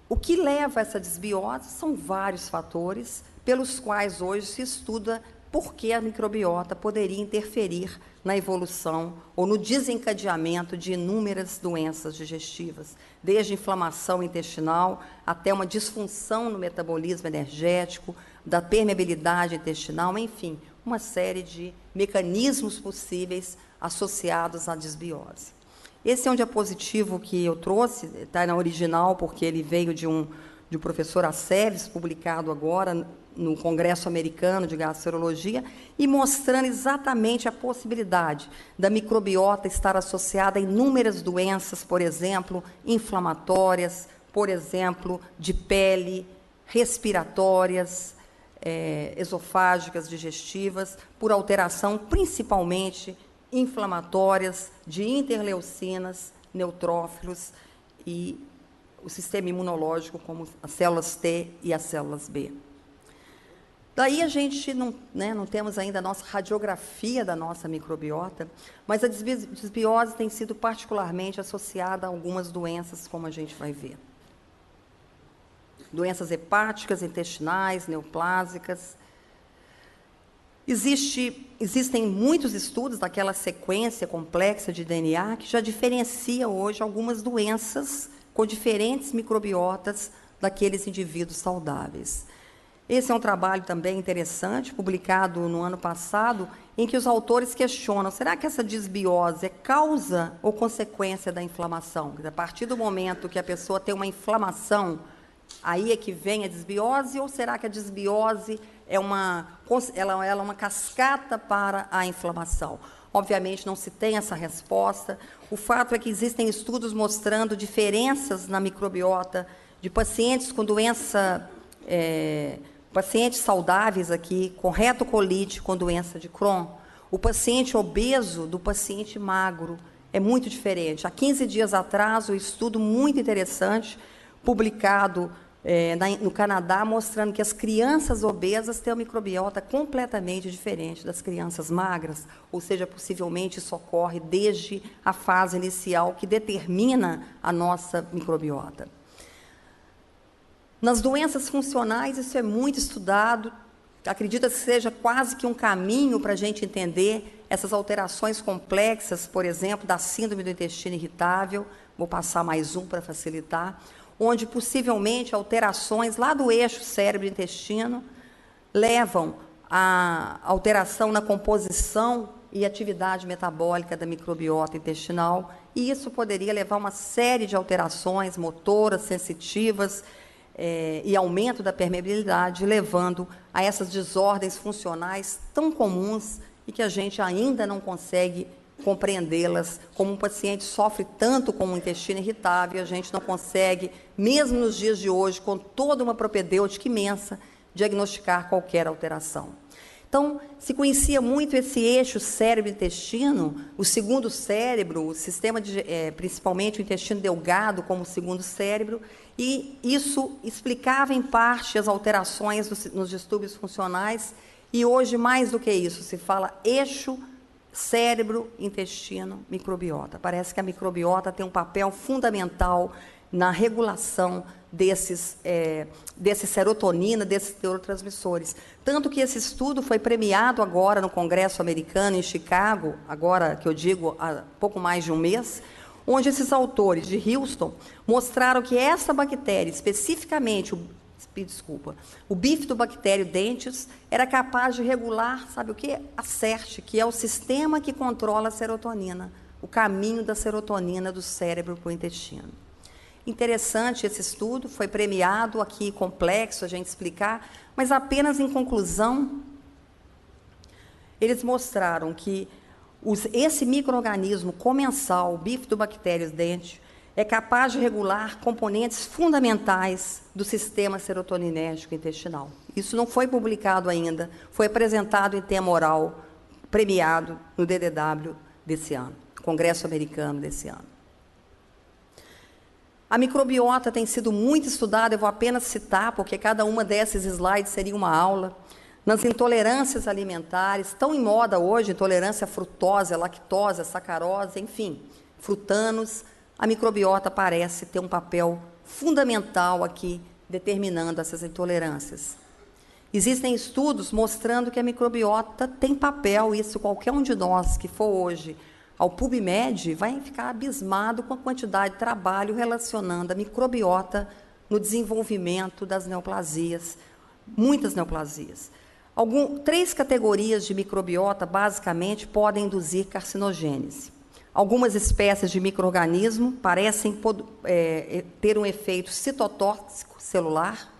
O que leva a essa desbiose são vários fatores, pelos quais hoje se estuda por que a microbiota poderia interferir na evolução ou no desencadeamento de inúmeras doenças digestivas, desde inflamação intestinal até uma disfunção no metabolismo energético, da permeabilidade intestinal, enfim, uma série de mecanismos possíveis associados à desbiose. Esse é um diapositivo que eu trouxe, está na original, porque ele veio de um professor Aceves, publicado agora no Congresso Americano de Gastroenterologia, e mostrando exatamente a possibilidade da microbiota estar associada a inúmeras doenças, por exemplo, inflamatórias, por exemplo, de pele, respiratórias, esofágicas, digestivas, por alteração, principalmente, inflamatórias de interleucinas, neutrófilos e o sistema imunológico, como as células T e as células B. Daí a gente não temos ainda a nossa radiografia da nossa microbiota, mas a desbiose tem sido particularmente associada a algumas doenças, como a gente vai ver. Doenças hepáticas, intestinais, neoplásicas. Existem muitos estudos daquela sequência complexa de DNA que já diferencia hoje algumas doenças com diferentes microbiotas daqueles indivíduos saudáveis. Esse é um trabalho também interessante, publicado no ano passado, em que os autores questionam, será que essa desbiose é causa ou consequência da inflamação? A partir do momento que a pessoa tem uma inflamação, aí é que vem a desbiose, ou será que a desbiose é uma cascata para a inflamação? Obviamente, não se tem essa resposta. O fato é que existem estudos mostrando diferenças na microbiota de pacientes com doença, pacientes saudáveis aqui, com retocolite, com doença de Crohn. O paciente obeso do paciente magro é muito diferente. Há 15 dias atrás, um estudo muito interessante, publicado no Canadá, mostrando que as crianças obesas têm uma microbiota completamente diferente das crianças magras, ou seja, possivelmente isso ocorre desde a fase inicial que determina a nossa microbiota. Nas doenças funcionais, isso é muito estudado, acredita-se que seja quase que um caminho para a gente entender essas alterações complexas, por exemplo, da síndrome do intestino irritável, vou passar mais um para facilitar, onde possivelmente alterações lá do eixo cérebro-intestino levam à alteração na composição e atividade metabólica da microbiota intestinal, e isso poderia levar a uma série de alterações motoras, sensitivas, e aumento da permeabilidade, levando a essas desordens funcionais tão comuns e que a gente ainda não consegue compreendê-las. Como um paciente sofre tanto com o intestino irritável, a gente não consegue, mesmo nos dias de hoje, com toda uma propedêutica imensa, diagnosticar qualquer alteração. Então, se conhecia muito esse eixo cérebro-intestino, o segundo cérebro, o sistema principalmente o intestino delgado como segundo cérebro, e isso explicava, em parte, as alterações nos distúrbios funcionais E hoje, mais do que isso, se fala eixo cérebro, intestino, microbiota. Parece que a microbiota tem um papel fundamental na regulação desse serotonina, desses neurotransmissores. Tanto que esse estudo foi premiado agora no Congresso Americano, em Chicago, agora que eu digo há pouco mais de um mês, onde esses autores de Houston mostraram que essa bactéria, especificamente o bifidobactério dentes, era capaz de regular, sabe o que? A CERT, que é o sistema que controla a serotonina, o caminho da serotonina do cérebro para o intestino. Interessante esse estudo, foi premiado aqui, complexo a gente explicar, mas apenas em conclusão, eles mostraram que esse micro-organismo comensal, o bifidobacterium dente, é capaz de regular componentes fundamentais do sistema serotoninérgico intestinal. Isso não foi publicado ainda, foi apresentado em tema oral, premiado no DDW desse ano, Congresso Americano desse ano. A microbiota tem sido muito estudada, eu vou apenas citar, porque cada uma desses slides seria uma aula. Nas intolerâncias alimentares, tão em moda hoje, intolerância à frutose, à lactose, à sacarose, enfim, frutanos, a microbiota parece ter um papel fundamental aqui, determinando essas intolerâncias. Existem estudos mostrando que a microbiota tem papel, isso qualquer um de nós que for hoje ao PubMed vai ficar abismado com a quantidade de trabalho relacionando a microbiota no desenvolvimento das neoplasias, muitas neoplasias. 3 categorias de microbiota, basicamente, podem induzir carcinogênese. Algumas espécies de micro-organismo parecem ter um efeito citotóxico celular.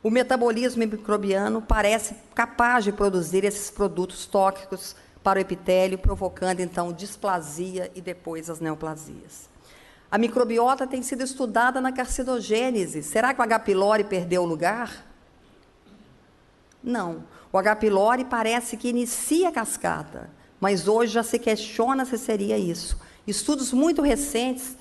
O metabolismo microbiano parece capaz de produzir esses produtos tóxicos para o epitélio, provocando, então, displasia e depois as neoplasias. A microbiota tem sido estudada na carcinogênese. Será que o H. pylori perdeu o lugar? Não. O H. pylori parece que inicia a cascata, mas hoje já se questiona se seria isso. Estudos muito recentes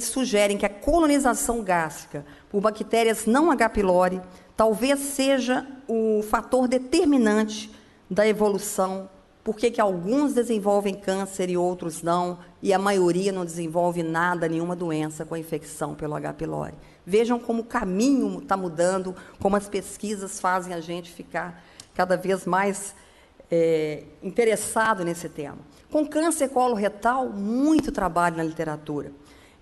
sugerem que a colonização gástrica por bactérias não H. pylori talvez seja o fator determinante da evolução, porque que alguns desenvolvem câncer e outros não, e a maioria não desenvolve nada, nenhuma doença com a infecção pelo H. pylori. Vejam como o caminho está mudando, como as pesquisas fazem a gente ficar cada vez mais interessado nesse tema. Com câncer coloretal, muito trabalho na literatura.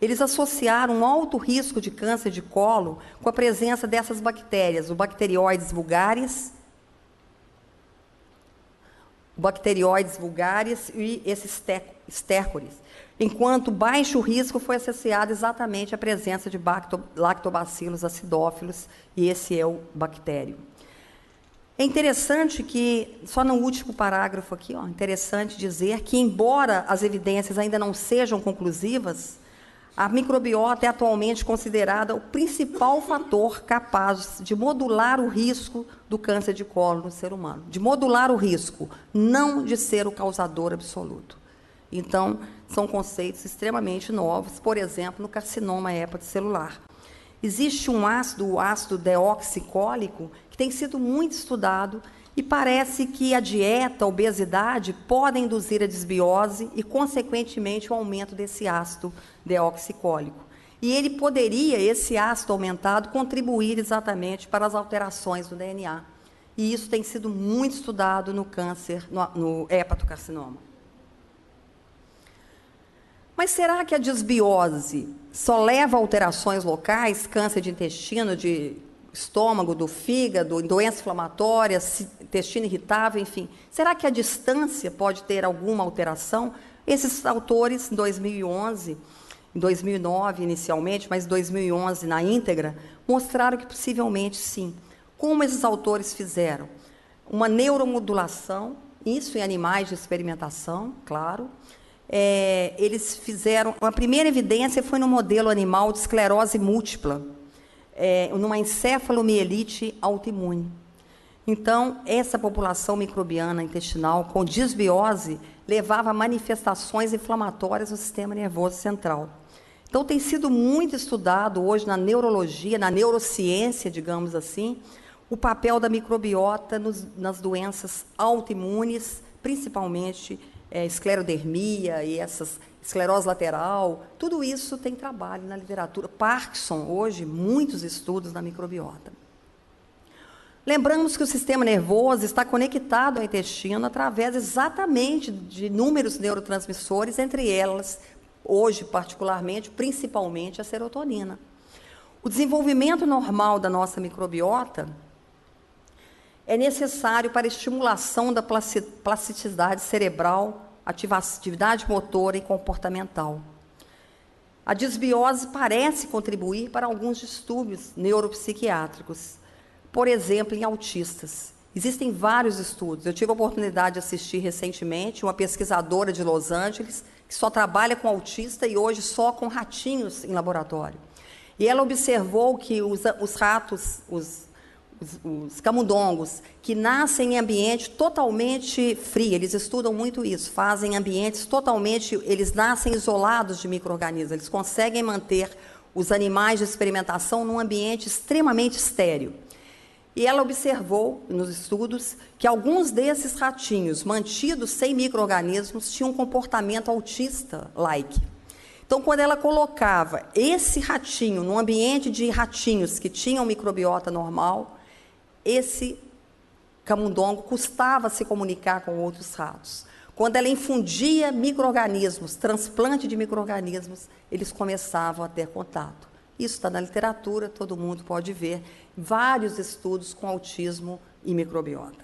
Eles associaram um alto risco de câncer de colo com a presença dessas bactérias, o Bacteroides vulgaris e esse Stercoris, enquanto baixo risco foi associado exatamente à presença de lactobacillus acidófilos, e esse é o bactério. É interessante que, só no último parágrafo aqui, interessante dizer que, embora as evidências ainda não sejam conclusivas, a microbiota é atualmente considerada o principal fator capaz de modular o risco do câncer de colo no ser humano. De modular o risco, não de ser o causador absoluto. Então, são conceitos extremamente novos, por exemplo, no carcinoma hepatocelular. Existe um ácido, o ácido deoxicólico, que tem sido muito estudado, e parece que a dieta, a obesidade, podem induzir a desbiose e, consequentemente, o aumento desse ácido deoxicólico. E ele poderia, esse ácido aumentado, contribuir exatamente para as alterações do DNA. E isso tem sido muito estudado no câncer, no hepatocarcinoma. Mas será que a desbiose só leva a alterações locais, câncer de intestino, de estômago, do fígado, doenças inflamatórias, intestino irritável, enfim? Será que a distância pode ter alguma alteração? Esses autores, em 2011, em 2009 inicialmente, mas em 2011 na íntegra, mostraram que possivelmente sim. Como esses autores fizeram? Uma neuromodulação, isso em animais de experimentação, claro. Eles fizeram... A primeira evidência foi no modelo animal de esclerose múltipla, numa encefalomielite autoimune. Então, essa população microbiana intestinal com desbiose levava a manifestações inflamatórias no sistema nervoso central. Então, tem sido muito estudado hoje na neurologia, na neurociência, digamos assim, o papel da microbiota nas doenças autoimunes, principalmente esclerodermia e essas esclerose lateral, tudo isso tem trabalho na literatura. Parkinson, hoje, muitos estudos na microbiota. Lembramos que o sistema nervoso está conectado ao intestino através exatamente de inúmeros neurotransmissores, entre elas, hoje, particularmente, principalmente, a serotonina. O desenvolvimento normal da nossa microbiota é necessário para a estimulação da plasticidade cerebral, atividade motora e comportamental. A desbiose parece contribuir para alguns distúrbios neuropsiquiátricos, por exemplo, em autistas. Existem vários estudos. Eu tive a oportunidade de assistir recentemente uma pesquisadora de Los Angeles que só trabalha com autista e hoje só com ratinhos em laboratório. E ela observou que os ratos, os camundongos, que nascem em ambiente totalmente frio, eles estudam muito isso, fazem ambientes totalmente, eles nascem isolados de micro-organismos, eles conseguem manter os animais de experimentação num ambiente extremamente estéril. E ela observou, nos estudos, que alguns desses ratinhos, mantidos sem micro-organismos, tinham um comportamento autista-like. Então, quando ela colocava esse ratinho num ambiente de ratinhos que tinham microbiota normal, esse camundongo custava se comunicar com outros ratos. Quando ela infundia micro-organismos, transplante de micro-organismos, eles começavam a ter contato. Isso está na literatura, todo mundo pode ver vários estudos com autismo e microbiota.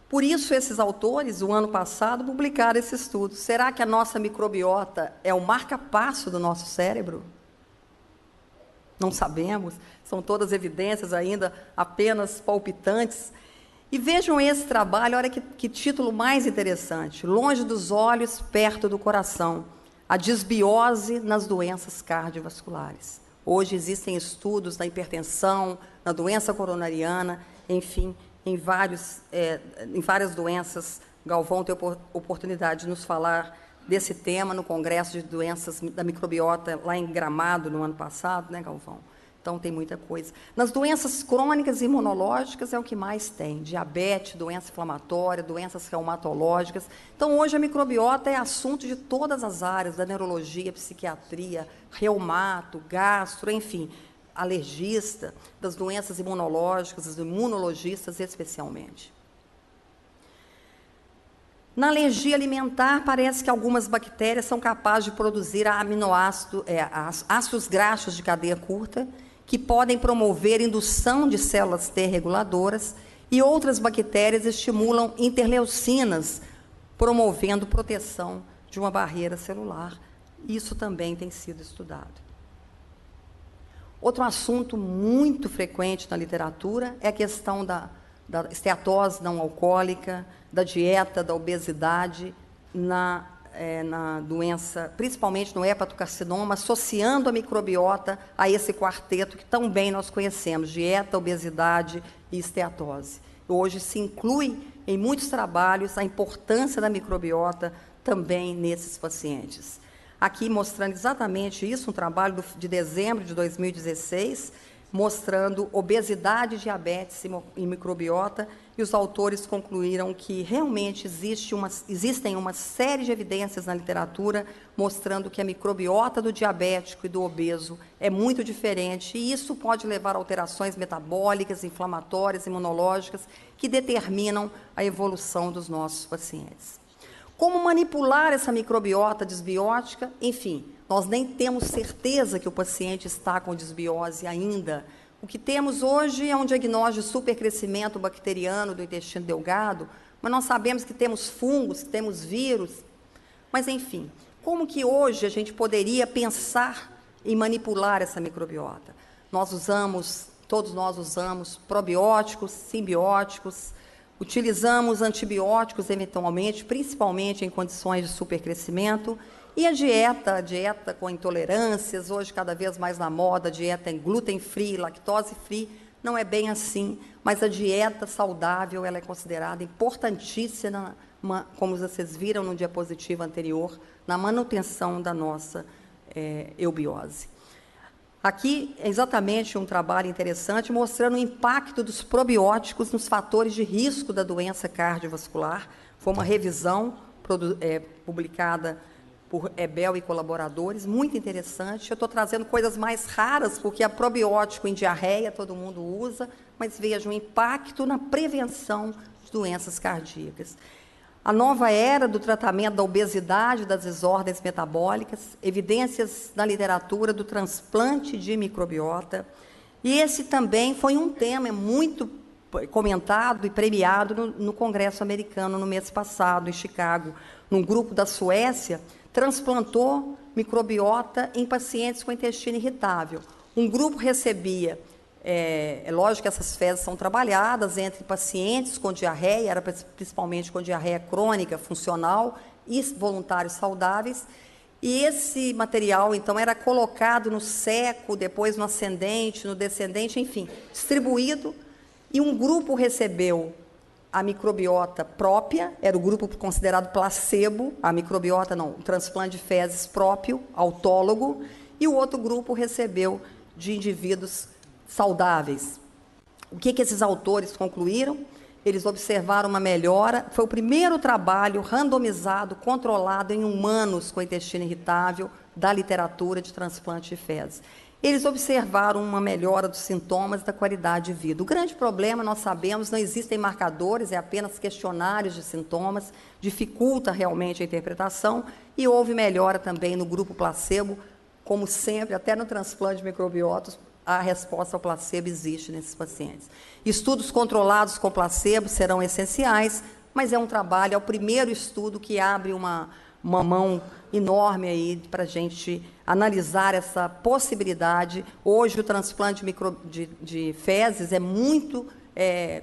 Por isso, esses autores, o ano passado, publicaram esse estudo. Será que a nossa microbiota é o marca-passo do nosso cérebro? Não sabemos, são todas evidências ainda apenas palpitantes. E vejam esse trabalho, olha que título mais interessante. Longe dos olhos, perto do coração. A desbiose nas doenças cardiovasculares. Hoje existem estudos na hipertensão, na doença coronariana, enfim, em várias doenças. Galvão teve a oportunidade de nos falar desse tema no Congresso de Doenças da Microbiota, lá em Gramado, no ano passado, né, Galvão? Então, tem muita coisa. Nas doenças crônicas e imunológicas é o que mais tem. Diabetes, doença inflamatória, doenças reumatológicas. Então, hoje a microbiota é assunto de todas as áreas, da neurologia, psiquiatria, reumato, gastro, enfim, alergista, das doenças imunológicas, dos imunologistas especialmente. Na alergia alimentar, parece que algumas bactérias são capazes de produzir ácidos graxos de cadeia curta, que podem promover indução de células T reguladoras, e outras bactérias estimulam interleucinas, promovendo proteção de uma barreira celular. Isso também tem sido estudado. Outro assunto muito frequente na literatura é a questão da esteatose não alcoólica, da dieta, da obesidade, na doença, principalmente no hepatocarcinoma, associando a microbiota a esse quarteto que tão bem nós conhecemos, dieta, obesidade e esteatose. Hoje se inclui em muitos trabalhos a importância da microbiota também nesses pacientes. Aqui mostrando exatamente isso, um trabalho de dezembro de 2016, mostrando obesidade, diabetes e microbiota, e os autores concluíram que realmente existem uma série de evidências na literatura mostrando que a microbiota do diabético e do obeso é muito diferente, e isso pode levar a alterações metabólicas, inflamatórias, imunológicas, que determinam a evolução dos nossos pacientes. Como manipular essa microbiota desbiótica? Enfim, nós nem temos certeza que o paciente está com desbiose ainda. O que temos hoje é um diagnóstico de supercrescimento bacteriano do intestino delgado, mas nós sabemos que temos fungos, que temos vírus. Mas, enfim, como que hoje a gente poderia pensar em manipular essa microbiota? Todos nós usamos probióticos, simbióticos, utilizamos antibióticos eventualmente, principalmente em condições de supercrescimento, e a dieta com intolerâncias, hoje cada vez mais na moda, a dieta em gluten-free, lactose-free, não é bem assim, mas a dieta saudável ela é considerada importantíssima, como vocês viram no diapositivo anterior, na manutenção da nossa eubiose. Aqui é exatamente um trabalho interessante mostrando o impacto dos probióticos nos fatores de risco da doença cardiovascular. Foi uma revisão publicada por Ebel e colaboradores, muito interessante. Eu estou trazendo coisas mais raras, porque a probiótico em diarreia todo mundo usa, mas veja o impacto na prevenção de doenças cardíacas. A nova era do tratamento da obesidade e das desordens metabólicas, evidências na literatura do transplante de microbiota. E esse também foi um tema muito comentado e premiado no Congresso americano no mês passado, em Chicago. Um grupo da Suécia transplantou microbiota em pacientes com intestino irritável. Um grupo recebia, é lógico que essas fezes são trabalhadas entre pacientes com diarreia, era principalmente com diarreia crônica, funcional e voluntários saudáveis, e esse material, então, era colocado no seco, depois no ascendente, no descendente, enfim, distribuído, e um grupo recebeu a microbiota própria, era o grupo considerado placebo, a microbiota não, o transplante de fezes próprio, autólogo, e o outro grupo recebeu de indivíduos saudáveis. O que esses autores concluíram? Eles observaram uma melhora, foi o primeiro trabalho randomizado, controlado em humanos com intestino irritável da literatura de transplante de fezes. Eles observaram uma melhora dos sintomas e da qualidade de vida. O grande problema, nós sabemos, não existem marcadores, é apenas questionários de sintomas, dificulta realmente a interpretação, e houve melhora também no grupo placebo, como sempre, até no transplante de microbiotas, a resposta ao placebo existe nesses pacientes. Estudos controlados com placebo serão essenciais, mas é um trabalho, é o primeiro estudo que abre uma mão enorme aí para a gente analisar essa possibilidade. Hoje, o transplante de fezes é muito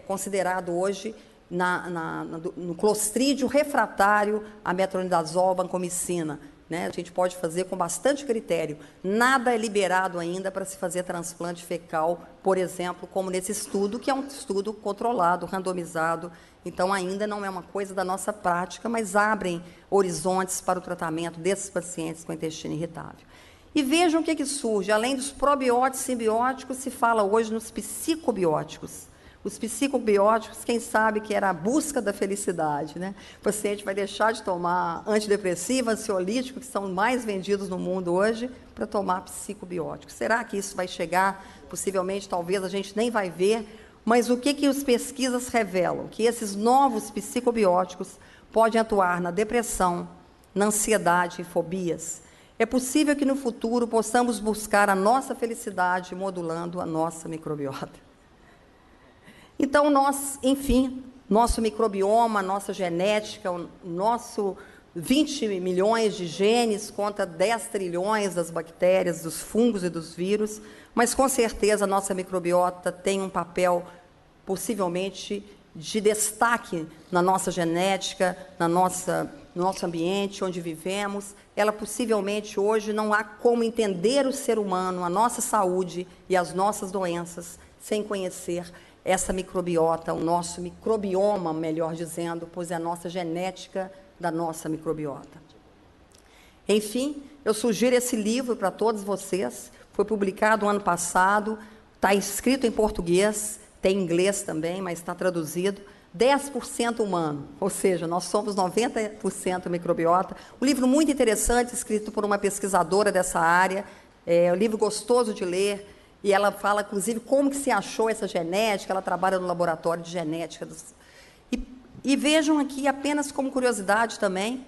considerado hoje no clostrídio refratário à metronidazol, vancomicina. Né? A gente pode fazer com bastante critério. Nada é liberado ainda para se fazer transplante fecal, por exemplo, como nesse estudo, que é um estudo controlado, randomizado. Então, ainda não é uma coisa da nossa prática, mas abrem horizontes para o tratamento desses pacientes com intestino irritável. E vejam o que surge. Além dos probióticos e simbióticos, se fala hoje nos psicobióticos. Os psicobióticos, quem sabe que era a busca da felicidade, né? O paciente vai deixar de tomar antidepressivo, ansiolítico, que são mais vendidos no mundo hoje, para tomar psicobióticos. Será que isso vai chegar? Possivelmente, talvez, a gente nem vai ver. Mas o que as pesquisas revelam? Que esses novos psicobióticos podem atuar na depressão, na ansiedade e fobias. É possível que no futuro possamos buscar a nossa felicidade modulando a nossa microbiota. Então, enfim, nosso microbioma, nossa genética, o nosso 20 milhões de genes contra 10 trilhões das bactérias, dos fungos e dos vírus, mas, com certeza, a nossa microbiota tem um papel, possivelmente, de destaque na nossa genética, no nosso ambiente, onde vivemos. Ela, possivelmente, hoje, não há como entender o ser humano, a nossa saúde e as nossas doenças, sem conhecer essa microbiota, o nosso microbioma, melhor dizendo, pois é a nossa genética da nossa microbiota. Enfim, eu sugiro esse livro para todos vocês, foi publicado no ano passado, está escrito em português, tem inglês também, mas está traduzido, 10% humano, ou seja, nós somos 90% microbiota. Um livro muito interessante, escrito por uma pesquisadora dessa área, é um livro gostoso de ler, e ela fala, inclusive, como que se achou essa genética, ela trabalha no laboratório de genética. E vejam aqui, apenas como curiosidade também,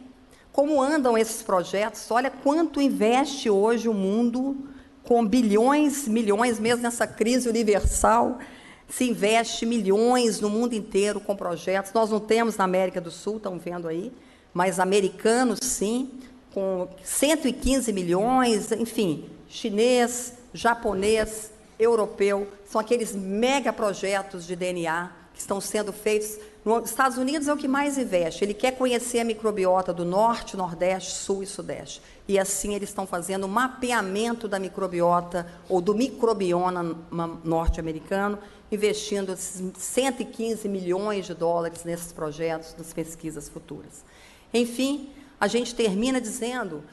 como andam esses projetos. Olha quanto investe hoje o mundo, com bilhões, milhões, mesmo nessa crise universal, se investe milhões no mundo inteiro com projetos. Nós não temos na América do Sul, estão vendo aí, mas americanos, sim, com 115 milhões, enfim, chinês, japonês, europeu, são aqueles megaprojetos de DNA que estão sendo feitos. Nos Estados Unidos é o que mais investe, ele quer conhecer a microbiota do Norte, Nordeste, Sul e Sudeste. E assim eles estão fazendo o mapeamento da microbiota ou do microbioma norte-americano, investindo 115 milhões de dólares nesses projetos, nas pesquisas futuras. Enfim, a gente termina dizendo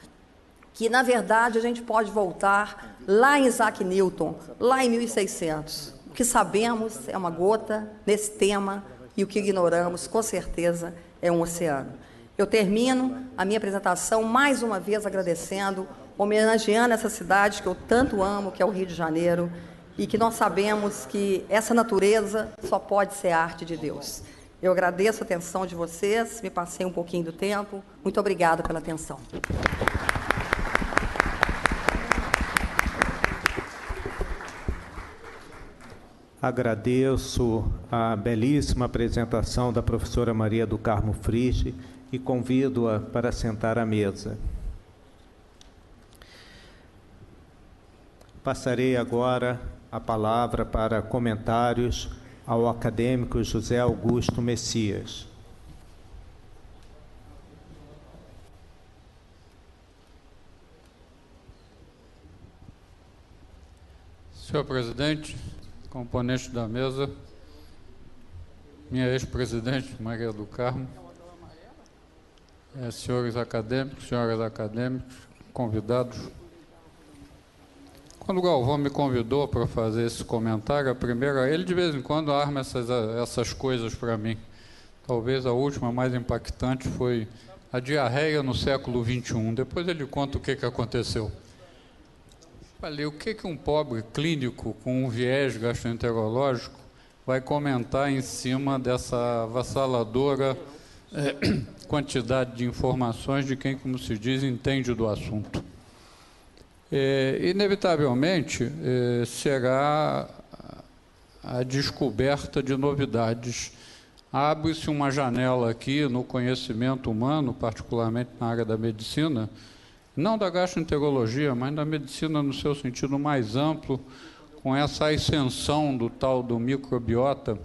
que, na verdade, a gente pode voltar lá em Isaac Newton, lá em 1600. O que sabemos é uma gota nesse tema e o que ignoramos, com certeza, é um oceano. Eu termino a minha apresentação, mais uma vez, agradecendo, homenageando essa cidade que eu tanto amo, que é o Rio de Janeiro, e que nós sabemos que essa natureza só pode ser arte de Deus. Eu agradeço a atenção de vocês, me passei um pouquinho do tempo. Muito obrigada pela atenção. Agradeço a belíssima apresentação da professora Maria do Carmo Frigi e convido-a para sentar à mesa. Passarei agora a palavra para comentários ao acadêmico José Augusto Messias. Senhor presidente, componente da mesa, minha ex-presidente Maria do Carmo, senhores acadêmicos, senhoras acadêmicos, convidados. Quando o Galvão me convidou para fazer esse comentário, a primeira, ele de vez em quando arma essas coisas para mim. Talvez a última mais impactante foi a diarreia no século XXI. Depois ele conta o que aconteceu. Falei, o que um pobre clínico com um viés gastroenterológico vai comentar em cima dessa avassaladora quantidade de informações de quem, como se diz, entende do assunto? Inevitavelmente, será a descoberta de novidades. Abre-se uma janela aqui no conhecimento humano, particularmente na área da medicina, não da gastroenterologia, mas da medicina no seu sentido mais amplo, com essa ascensão do tal do microbiota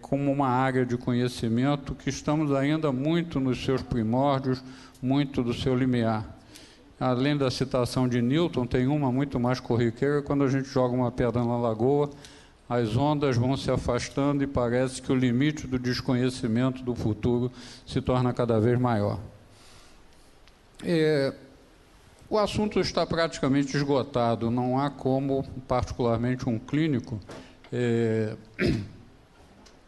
como uma área de conhecimento que estamos ainda muito nos seus primórdios, muito do seu limiar. Além da citação de Newton, tem uma muito mais corriqueira: quando a gente joga uma pedra na lagoa, as ondas vão se afastando e parece que o limite do desconhecimento do futuro se torna cada vez maior. O assunto está praticamente esgotado, não há como, particularmente um clínico,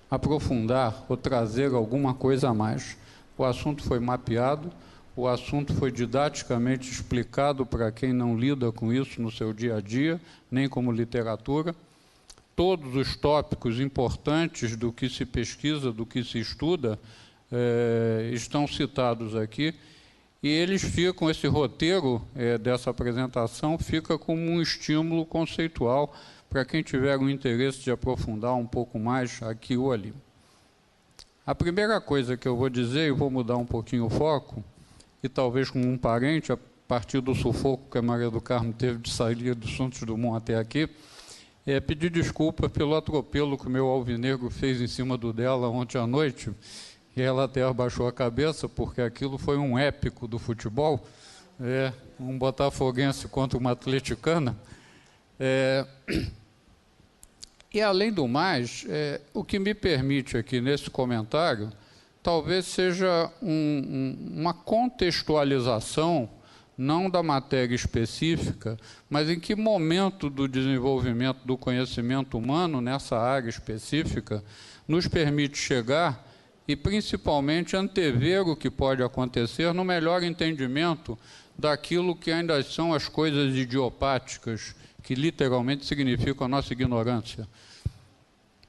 aprofundar ou trazer alguma coisa a mais. O assunto foi mapeado, o assunto foi didaticamente explicado para quem não lida com isso no seu dia a dia, nem como literatura. Todos os tópicos importantes do que se pesquisa, do que se estuda, estão citados aqui, e eles ficam, esse roteiro dessa apresentação fica como um estímulo conceitual para quem tiver o interesse de aprofundar um pouco mais aqui ou ali. A primeira coisa que eu vou dizer, e vou mudar um pouquinho o foco, e talvez como um parente, a partir do sufoco que a Maria do Carmo teve de sair do Santos Dumont até aqui, pedir desculpa pelo atropelo que o meu alvinegro fez em cima do dela ontem à noite, e ela até abaixou a cabeça, porque aquilo foi um épico do futebol, um botafoguense contra uma atleticana. E, além do mais, o que me permite aqui nesse comentário, talvez seja uma contextualização, não da matéria específica, mas em que momento do desenvolvimento do conhecimento humano, nessa área específica, nos permite chegar e, principalmente, antever o que pode acontecer no melhor entendimento daquilo que ainda são as coisas idiopáticas, que literalmente significam a nossa ignorância.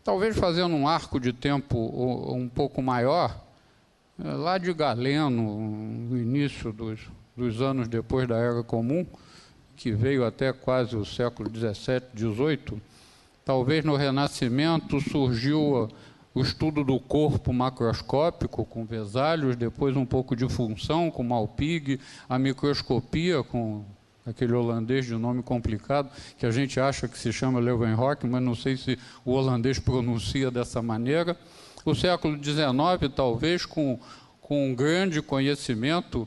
Talvez fazendo um arco de tempo um pouco maior, lá de Galeno, no início dos anos depois da Era Comum, que veio até quase o século XVII, XVIII, talvez no Renascimento surgiu o estudo do corpo macroscópico com Vesalius, depois um pouco de função com Malpighi, a microscopia com aquele holandês de nome complicado, que a gente acha que se chama Leeuwenhoek, mas não sei se o holandês pronuncia dessa maneira. O século XIX, talvez, com um grande conhecimento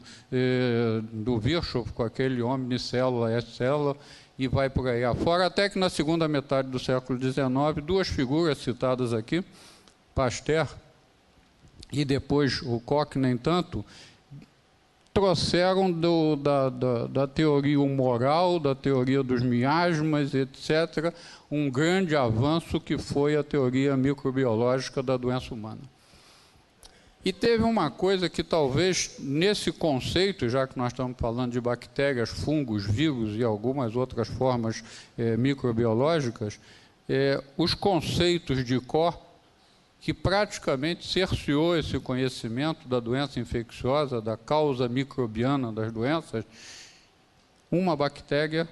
do Virchow, com aquele omnicélula, S-célula, e vai por aí afora, até que na segunda metade do século XIX, duas figuras citadas aqui, Pasteur e depois o Koch, nem tanto, trouxeram da teoria humoral, da teoria dos miasmas, etc., um grande avanço que foi a teoria microbiológica da doença humana. E teve uma coisa que talvez nesse conceito, já que nós estamos falando de bactérias, fungos, vírus e algumas outras formas microbiológicas, os conceitos de Koch, que praticamente cerceou esse conhecimento da doença infecciosa, da causa microbiana das doenças, uma bactéria,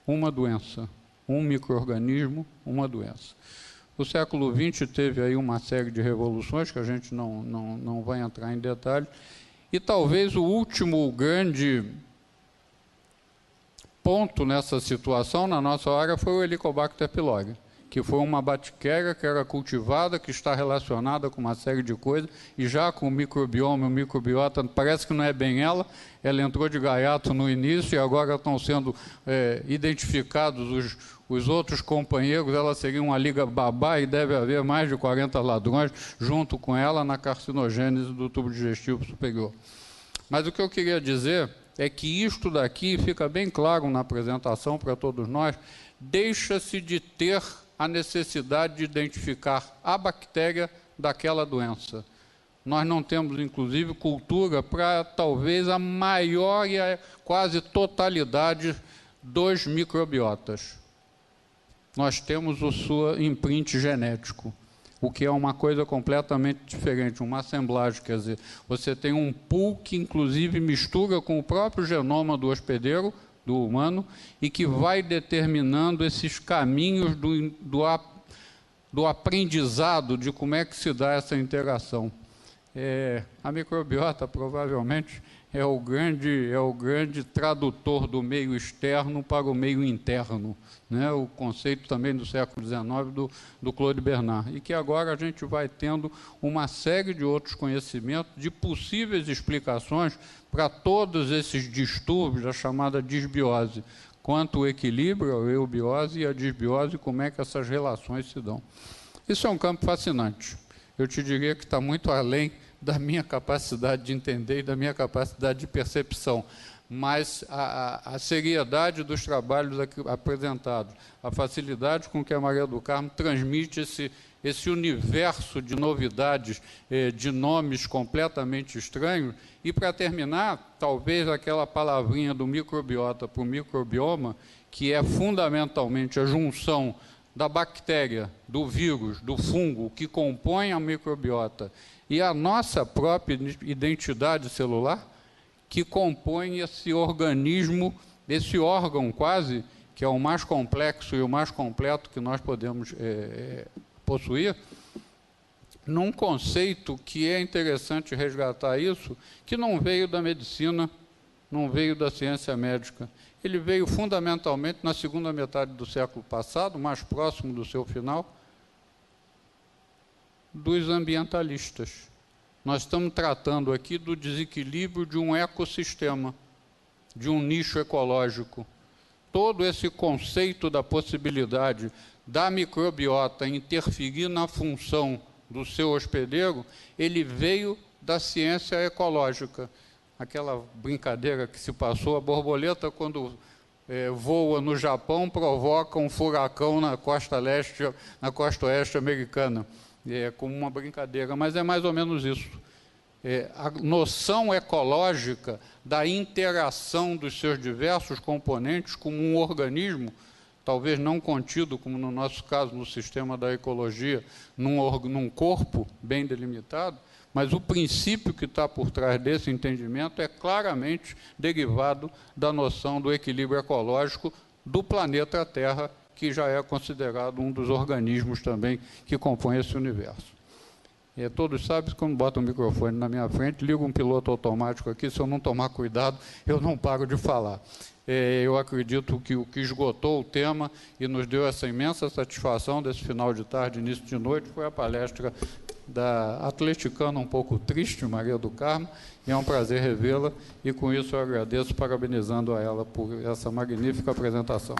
uma doença, um micro-organismo, uma doença. O século XX teve aí uma série de revoluções, que a gente não vai entrar em detalhe, e talvez o último grande ponto nessa situação, na nossa área, foi o Helicobacter pylori, que foi uma bactéria que era cultivada, que está relacionada com uma série de coisas, e já com o microbioma, o microbiota, parece que não é bem ela entrou de gaiato no início e agora estão sendo identificados os outros companheiros, ela seria uma liga babá e deve haver mais de 40 ladrões junto com ela na carcinogênese do tubo digestivo superior. Mas o que eu queria dizer é que isto daqui fica bem claro na apresentação para todos nós, deixa-se de ter a necessidade de identificar a bactéria daquela doença. Nós não temos, inclusive, cultura para talvez a maior e a quase totalidade dos microbiotas. Nós temos o seu imprint genético, o que é uma coisa completamente diferente, uma assemblagem, quer dizer, você tem um pool que, inclusive, mistura com o próprio genoma do hospedeiro, do humano, e que vai determinando esses caminhos do aprendizado de como é que se dá essa interação. A microbiota, provavelmente, é o grande tradutor do meio externo para o meio interno, né? O conceito também do século XIX do Claude Bernard, e que agora a gente vai tendo uma série de outros conhecimentos de possíveis explicações para todos esses distúrbios, a chamada disbiose, quanto o equilíbrio, a eubiose e a disbiose, como é que essas relações se dão. Isso é um campo fascinante. Eu te diria que está muito além da minha capacidade de entender e da minha capacidade de percepção, mas a seriedade dos trabalhos aqui apresentados, a facilidade com que a Maria do Carmo transmite esse universo de novidades, de nomes completamente estranhos, e para terminar, talvez aquela palavrinha do microbiota para o microbioma, que é fundamentalmente a junção da bactéria, do vírus, do fungo, que compõe a microbiota, e a nossa própria identidade celular, que compõe esse organismo, esse órgão quase, que é o mais complexo e o mais completo que nós podemos possuir, num conceito que é interessante resgatar isso, que não veio da medicina, não veio da ciência médica. Ele veio fundamentalmente na segunda metade do século passado, mais próximo do seu final, dos ambientalistas. Nós estamos tratando aqui do desequilíbrio de um ecossistema, de um nicho ecológico. Todo esse conceito da possibilidade da microbiota interferir na função do seu hospedeiro, ele veio da ciência ecológica. Aquela brincadeira que se passou, a borboleta, quando voa no Japão, provoca um furacão na costa oeste americana. Como uma brincadeira, mas é mais ou menos isso. A noção ecológica da interação dos seus diversos componentes como um organismo, talvez não contido, como no nosso caso, no sistema da ecologia, num corpo bem delimitado, mas o princípio que está por trás desse entendimento é claramente derivado da noção do equilíbrio ecológico do planeta Terra, que já é considerado um dos organismos também que compõem esse universo. Todos sabem que quando botam o microfone na minha frente, ligo um piloto automático aqui, se eu não tomar cuidado, eu não paro de falar. Eu acredito que o que esgotou o tema e nos deu essa imensa satisfação desse final de tarde, início de noite, foi a palestra da atleticana um pouco triste, Maria do Carmo, e é um prazer revê-la, e com isso eu agradeço, parabenizando a ela por essa magnífica apresentação.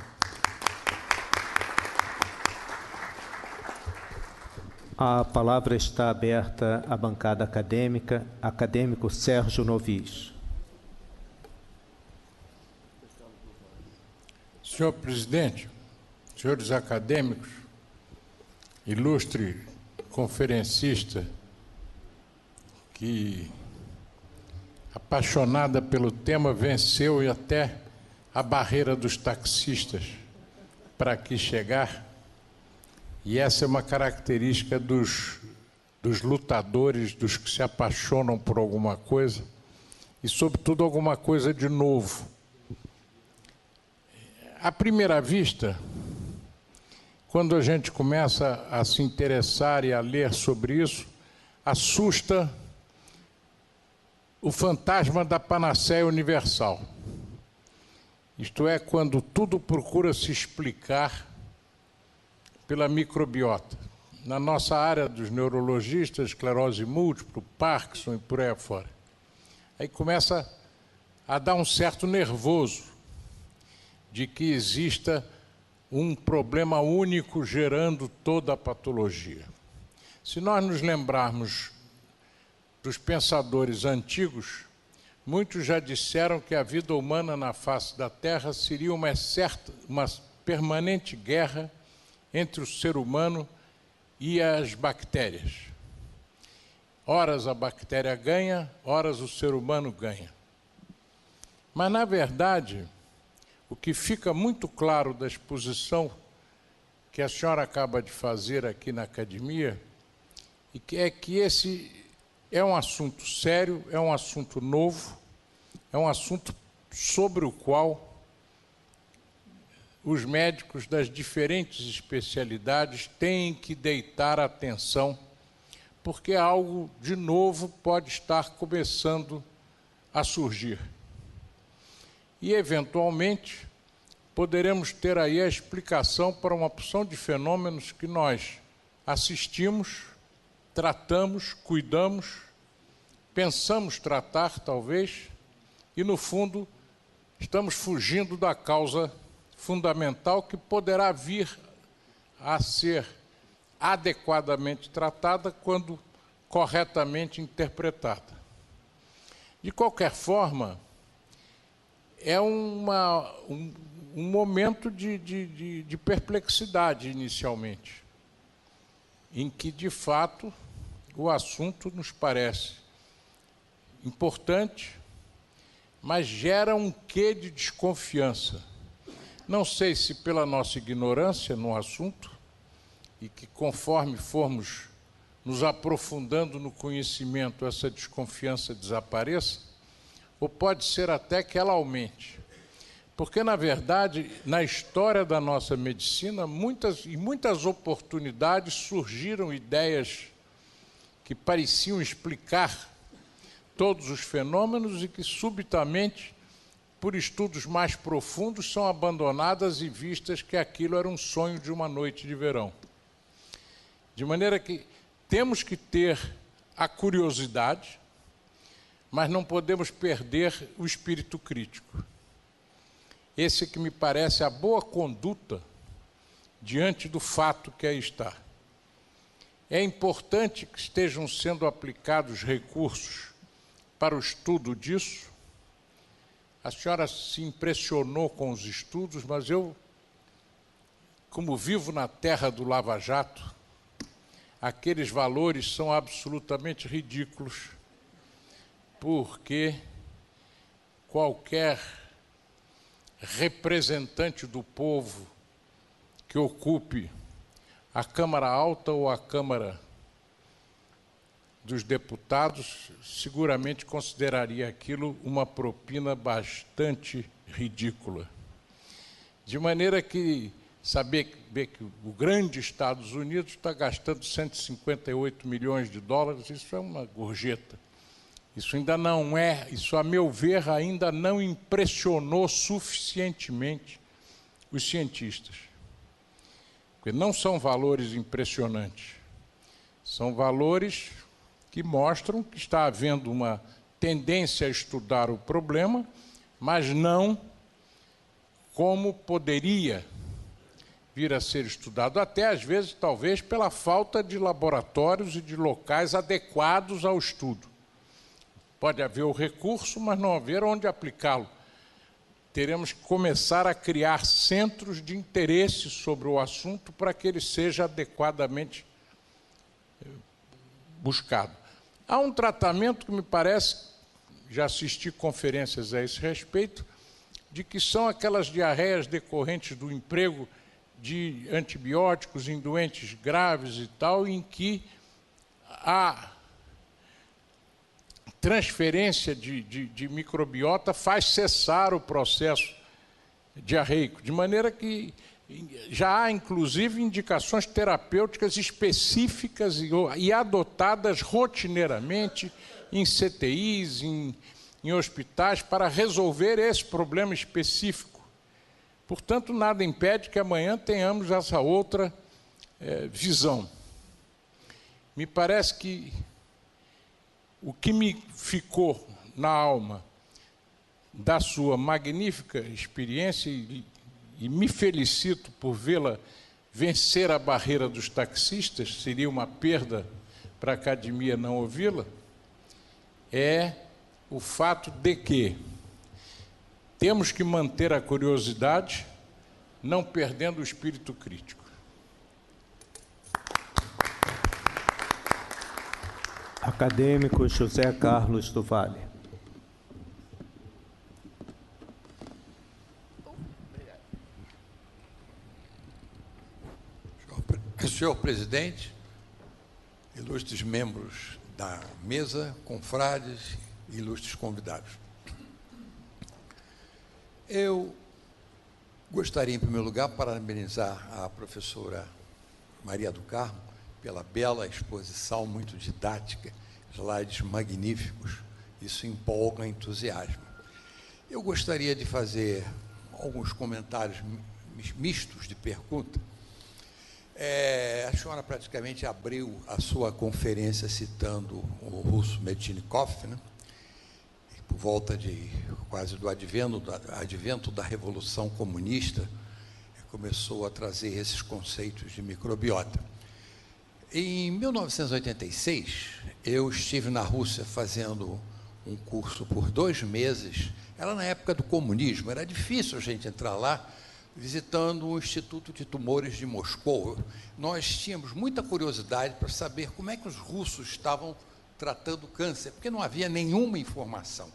A palavra está aberta à bancada acadêmica. Acadêmico Sérgio Novis. Senhor presidente, senhores acadêmicos, ilustre conferencista, que, apaixonada pelo tema, venceu e até a barreira dos taxistas para aqui chegar. E essa é uma característica dos lutadores, dos que se apaixonam por alguma coisa e, sobretudo, alguma coisa de novo. À primeira vista, quando a gente começa a se interessar e a ler sobre isso, assusta o fantasma da panaceia universal. Isto é, quando tudo procura se explicar pela microbiota. Na nossa área dos neurologistas, esclerose múltipla, Parkinson e por aí afora. Aí começa a dar um certo nervoso de que exista um problema único gerando toda a patologia. Se nós nos lembrarmos dos pensadores antigos, muitos já disseram que a vida humana na face da Terra seria uma permanente guerra entre o ser humano e as bactérias. Horas a bactéria ganha, horas o ser humano ganha. Mas, na verdade, o que fica muito claro da exposição que a senhora acaba de fazer aqui na academia é que esse é um assunto sério, é um assunto novo, é um assunto sobre o qual os médicos das diferentes especialidades têm que deitar atenção, porque algo de novo pode estar começando a surgir. E, eventualmente, poderemos ter aí a explicação para uma porção de fenômenos que nós assistimos, tratamos, cuidamos, pensamos tratar, talvez, e, no fundo, estamos fugindo da causa fundamental que poderá vir a ser adequadamente tratada quando corretamente interpretada. De qualquer forma, é um momento de perplexidade inicialmente, em que, de fato, o assunto nos parece importante, mas gera um quê de desconfiança. Não sei se pela nossa ignorância no assunto, e que conforme formos nos aprofundando no conhecimento, essa desconfiança desapareça, ou pode ser até que ela aumente. Porque, na verdade, na história da nossa medicina, em muitas oportunidades surgiram ideias que pareciam explicar todos os fenômenos e que, subitamente, por estudos mais profundos, são abandonadas e vistas que aquilo era um sonho de uma noite de verão. De maneira que temos que ter a curiosidade, mas não podemos perder o espírito crítico. Esse que me parece a boa conduta diante do fato que aí está. É importante que estejam sendo aplicados recursos para o estudo disso. A senhora se impressionou com os estudos, mas eu, como vivo na terra do Lava Jato, aqueles valores são absolutamente ridículos, porque qualquer representante do povo que ocupe a Câmara Alta ou a Câmara dos Deputados seguramente consideraria aquilo uma propina bastante ridícula. De maneira que saber que o grande Estados Unidos está gastando 158 milhões de dólares, isso é uma gorjeta. Isso ainda não é, isso a meu ver ainda não impressionou suficientemente os cientistas. Porque não são valores impressionantes, são valores que mostram que está havendo uma tendência a estudar o problema, mas não como poderia vir a ser estudado, até às vezes, talvez, pela falta de laboratórios e de locais adequados ao estudo. Pode haver o recurso, mas não haver onde aplicá-lo. teremos que começar a criar centros de interesse sobre o assunto para que ele seja adequadamente buscado. Há um tratamento que me parece, já assisti conferências a esse respeito, de que são aquelas diarreias decorrentes do emprego de antibióticos em doentes graves e tal, em que a transferência de microbiota faz cessar o processo diarreico, de maneira que já há, inclusive, indicações terapêuticas específicas e adotadas rotineiramente em CTIs, em hospitais, para resolver esse problema específico. Portanto, nada impede que amanhã tenhamos essa outra visão. Me parece que o que me ficou na alma da sua magnífica experiência, e me felicito por vê-la vencer a barreira dos taxistas, seria uma perda para a academia não ouvi-la, é o fato de que temos que manter a curiosidade, não perdendo o espírito crítico. Acadêmico José Carlos do Vale. Senhor presidente, ilustres membros da mesa, confrades e ilustres convidados. Eu gostaria, em primeiro lugar, parabenizar a professora Maria do Carmo pela bela exposição, muito didática, slides magníficos. Isso empolga, entusiasma. Eu gostaria de fazer alguns comentários mistos de pergunta. A senhora praticamente abriu a sua conferência citando o russo Metchnikoff, né? Por volta de quase do advento da Revolução Comunista, começou a trazer esses conceitos de microbiota. Em 1986, eu estive na Rússia fazendo um curso por 2 meses. Era na época do comunismo, era difícil a gente entrar lá, visitando o Instituto de Tumores de Moscou. Nós tínhamos muita curiosidade para saber como é que os russos estavam tratando o câncer, porque não havia nenhuma informação,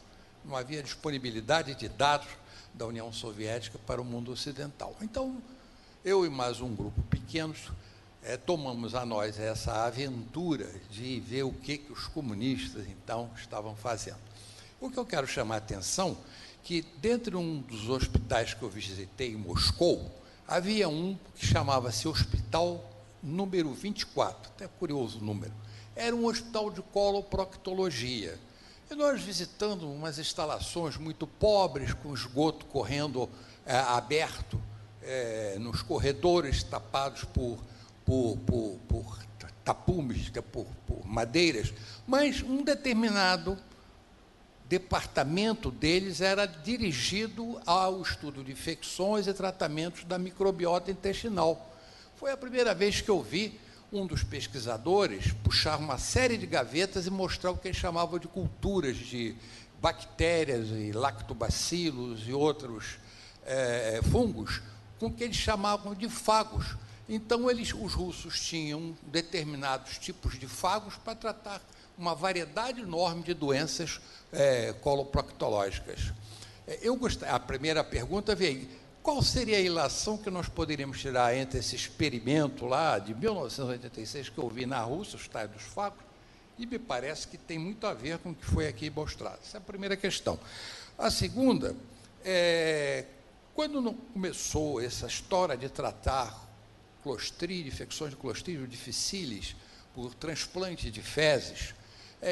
não havia disponibilidade de dados da União Soviética para o mundo ocidental. Então, eu e mais um grupo pequeno tomamos a nós essa aventura de ver o que os comunistas, então, estavam fazendo. O que eu quero chamar a atenção que, dentro de um dos hospitais que eu visitei em Moscou, havia um que chamava-se Hospital número 24, até curioso o número. Era um hospital de coloproctologia. E nós visitando umas instalações muito pobres, com esgoto correndo aberto, nos corredores tapados por tapumes, por madeiras, mas um determinado departamento deles era dirigido ao estudo de infecções e tratamentos da microbiota intestinal. Foi a primeira vez que eu vi um dos pesquisadores puxar uma série de gavetas e mostrar o que eles chamavam de culturas de bactérias e lactobacilos e outros fungos, com o que eles chamavam de fagos. Então, os russos tinham determinados tipos de fagos para tratar uma variedade enorme de doenças coloproctológicas. A primeira pergunta veio: qual seria a ilação que nós poderíamos tirar entre esse experimento lá de 1986 que eu vi na Rússia, os tais dos fagos, e me parece que tem muito a ver com o que foi aqui mostrado. Essa é a primeira questão. A segunda, quando começou essa história de tratar clostridio, infecções de clostridio difficilis por transplante de fezes,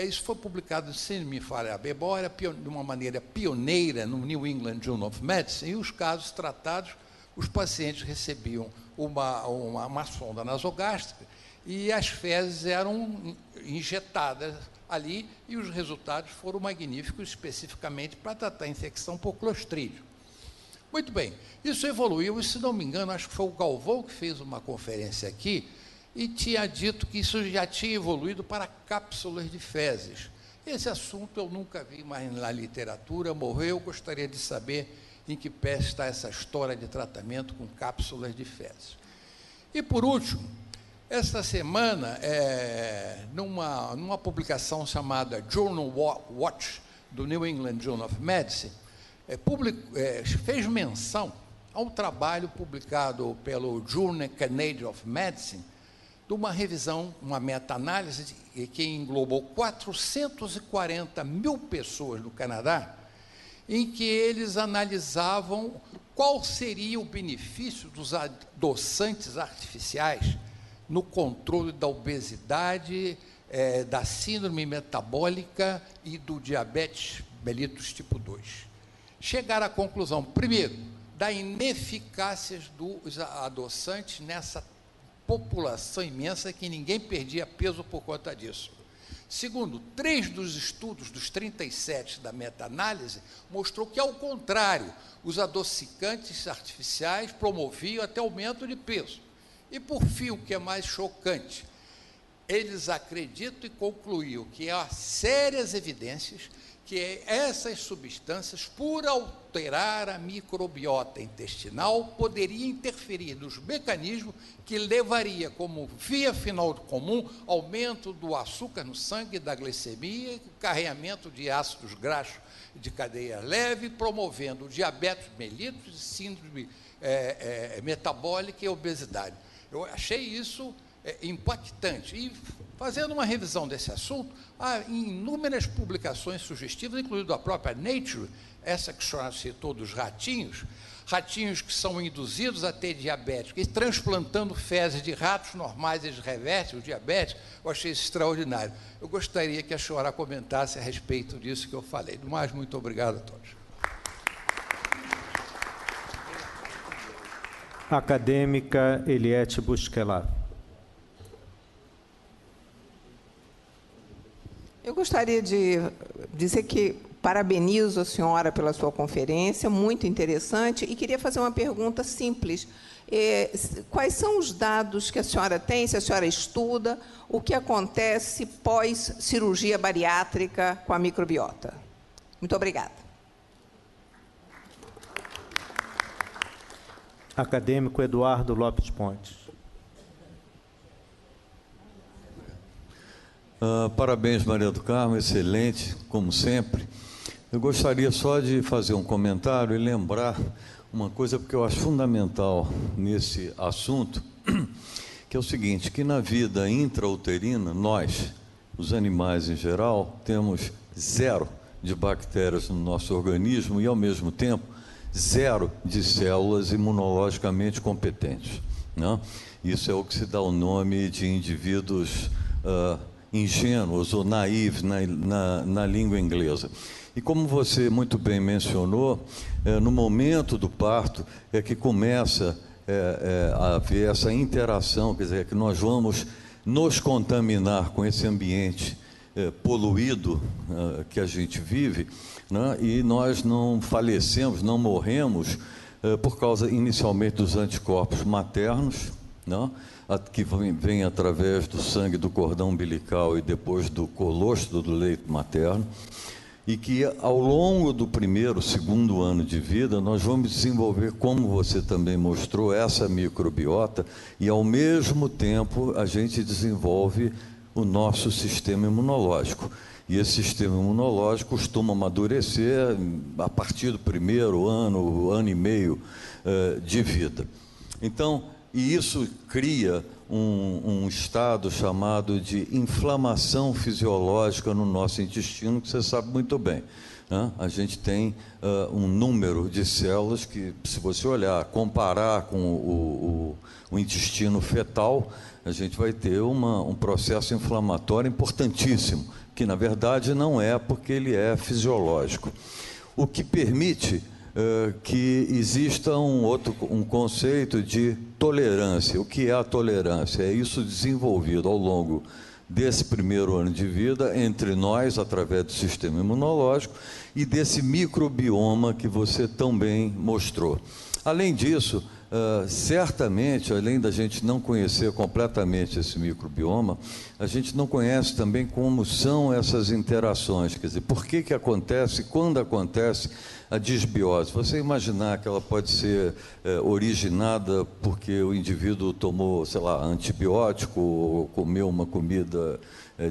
isso foi publicado, se não me falha a memória, de uma maneira pioneira no New England Journal of Medicine, e os casos tratados, os pacientes recebiam uma sonda nasogástrica e as fezes eram injetadas ali e os resultados foram magníficos, especificamente para tratar a infecção por clostridio. Muito bem, isso evoluiu, e se não me engano, acho que foi o Galvão que fez uma conferência aqui, e tinha dito que isso já tinha evoluído para cápsulas de fezes. Esse assunto eu nunca vi mais na literatura, morreu, gostaria de saber em que pé está essa história de tratamento com cápsulas de fezes. E, por último, esta semana, numa publicação chamada Journal Watch, do New England Journal of Medicine, fez menção a um trabalho publicado pelo Journal Canadian of Medicine, de uma revisão, uma meta-análise que englobou 440 mil pessoas no Canadá, em que eles analisavam qual seria o benefício dos adoçantes artificiais no controle da obesidade, da síndrome metabólica e do diabetes mellitus tipo 2. Chegaram à conclusão, primeiro, da ineficácia dos adoçantes nessa população imensa que ninguém perdia peso por conta disso. Segundo, 3 dos estudos dos 37 da meta-análise mostrou que, ao contrário, os adocicantes artificiais promoviam até aumento de peso. E, por fim, o que é mais chocante, eles acreditam e concluíram que há sérias evidências que essas substâncias, por alterar a microbiota intestinal, poderiam interferir nos mecanismos que levaria como via final comum aumento do açúcar no sangue, da glicemia, carregamento de ácidos graxos de cadeia leve, promovendo diabetes mellitus, síndrome metabólica e obesidade. Eu achei isso impactante. E, fazendo uma revisão desse assunto, há inúmeras publicações sugestivas, incluindo a própria Nature, essa que a citou dos ratinhos que são induzidos a ter diabetes, e transplantando fezes de ratos normais, eles revertem o diabetes. Eu achei isso extraordinário. Eu gostaria que a senhora comentasse a respeito disso que eu falei. Do mais, muito obrigado a todos. Acadêmica Eliette Busquelat. Eu gostaria de dizer que parabenizo a senhora pela sua conferência, muito interessante, e queria fazer uma pergunta simples. Quais são os dados que a senhora tem, se a senhora estuda, o que acontece pós-cirurgia bariátrica com a microbiota? Muito obrigada. Acadêmico Eduardo Lopes Pontes. Parabéns, Maria do Carmo, excelente, como sempre. Eu gostaria só de fazer um comentário e lembrar uma coisa, porque eu acho fundamental nesse assunto, que é o seguinte, que na vida intrauterina, nós, os animais em geral, temos 0 de bactérias no nosso organismo e, ao mesmo tempo, 0 de células imunologicamente competentes, né? Isso é o que se dá o nome de indivíduos ingênuos ou naivos na língua inglesa. E como você muito bem mencionou, no momento do parto é que começa a haver essa interação, quer dizer, que nós vamos nos contaminar com esse ambiente poluído que a gente vive, né? E nós não falecemos, não morremos por causa inicialmente dos anticorpos maternos, né? Que vem através do sangue do cordão umbilical e depois do colostro do leito materno, e que ao longo do primeiro, segundo ano de vida, nós vamos desenvolver, como você também mostrou, essa microbiota, e ao mesmo tempo a gente desenvolve o nosso sistema imunológico. E esse sistema imunológico costuma amadurecer a partir do primeiro ano, ano e meio de vida. Então, e isso cria um estado chamado de inflamação fisiológica no nosso intestino, que você sabe muito bem, né? A gente tem um número de células que, se você olhar, comparar com o intestino fetal, a gente vai ter um processo inflamatório importantíssimo, que na verdade não é, porque ele é fisiológico. O que permite que exista um conceito de tolerância. O que é a tolerância? É isso desenvolvido ao longo desse primeiro ano de vida entre nós, através do sistema imunológico e desse microbioma que você tão bem mostrou. Além disso, certamente, além da gente não conhecer completamente esse microbioma, a gente não conhece também como são essas interações, quer dizer, por que acontece, quando acontece a disbiose. Você imaginar que ela pode ser originada porque o indivíduo tomou, sei lá, antibiótico, ou comeu uma comida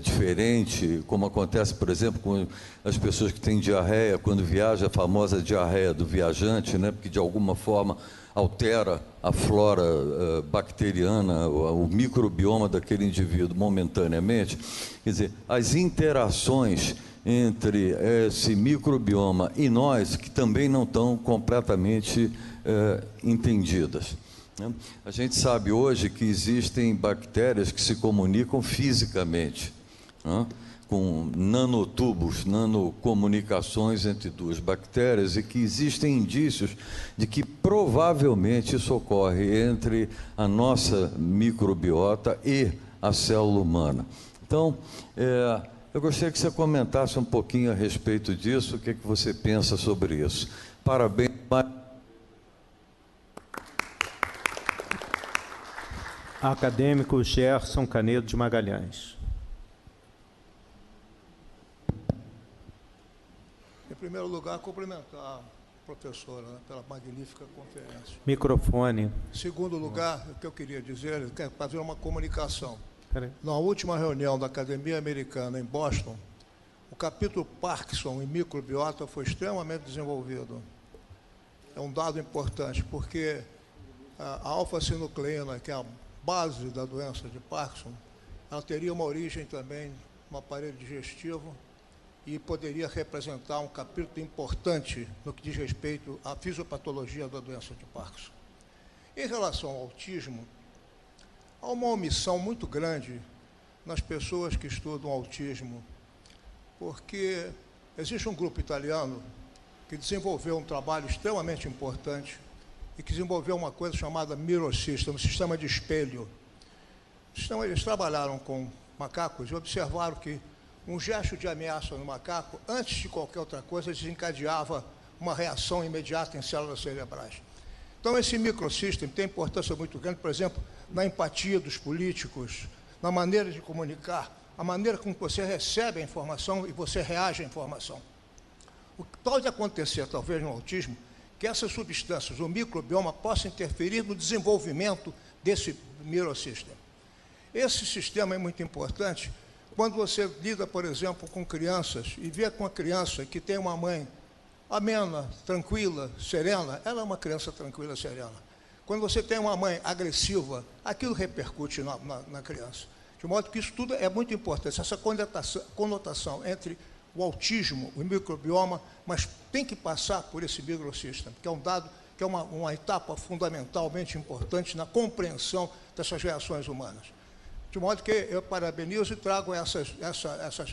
diferente, como acontece, por exemplo, com as pessoas que têm diarreia, quando viaja, a famosa diarreia do viajante, né, porque de alguma forma altera a flora bacteriana, o microbioma daquele indivíduo momentaneamente. Quer dizer, as interações entre esse microbioma e nós, que também não estão completamente entendidas. A gente sabe hoje que existem bactérias que se comunicam fisicamente, com nanotubos, nanocomunicações entre duas bactérias, e que existem indícios de que provavelmente isso ocorre entre a nossa microbiota e a célula humana. Então, eu gostaria que você comentasse um pouquinho a respeito disso, o que você pensa sobre isso. Parabéns. Acadêmico Gerson Canedo de Magalhães. Em primeiro lugar, cumprimentar a professora, né, pela magnífica conferência. Microfone. Em segundo lugar, o que eu queria dizer é fazer uma comunicação. Peraí. Na última reunião da Academia Americana em Boston, o capítulo Parkinson e microbiota foi extremamente desenvolvido. É um dado importante, porque a alfa-sinucleína, que é a base da doença de Parkinson, ela teria uma origem também no aparelho digestivo e poderia representar um capítulo importante no que diz respeito à fisiopatologia da doença de Parkinson. Em relação ao autismo, há uma omissão muito grande nas pessoas que estudam autismo, porque existe um grupo italiano que desenvolveu um trabalho extremamente importante e que desenvolveu uma coisa chamada Mirror System, um sistema de espelho. Eles trabalharam com macacos e observaram que um gesto de ameaça no macaco, antes de qualquer outra coisa, desencadeava uma reação imediata em células cerebrais. Então, esse microsystem tem importância muito grande, por exemplo, na empatia dos políticos, na maneira de comunicar, a maneira como você recebe a informação e você reage à informação. O que pode acontecer, talvez, no autismo, que essas substâncias, o microbioma, possam interferir no desenvolvimento desse microsystem. Esse sistema é muito importante quando você lida, por exemplo, com crianças e vê com uma criança que tem uma mãe amena, tranquila, serena, ela é uma criança tranquila, serena. Quando você tem uma mãe agressiva, aquilo repercute na criança. De modo que isso tudo é muito importante, essa conotação entre o autismo, o microbioma, mas tem que passar por esse microsystem, que é um dado, que é uma etapa fundamentalmente importante na compreensão dessas reações humanas. De modo que eu parabenizo e trago essas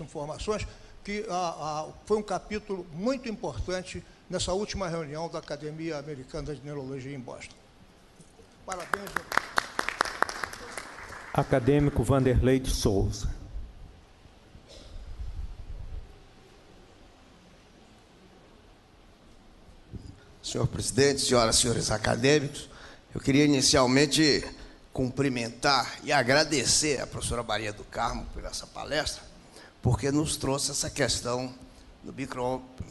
informações, que foi um capítulo muito importante nessa última reunião da Academia Americana de Neurologia em Boston. Parabéns. Acadêmico Vanderlei de Souza. Senhor presidente, senhoras e senhores acadêmicos, eu queria inicialmente cumprimentar e agradecer a professora Maria do Carmo por essa palestra, porque nos trouxe essa questão do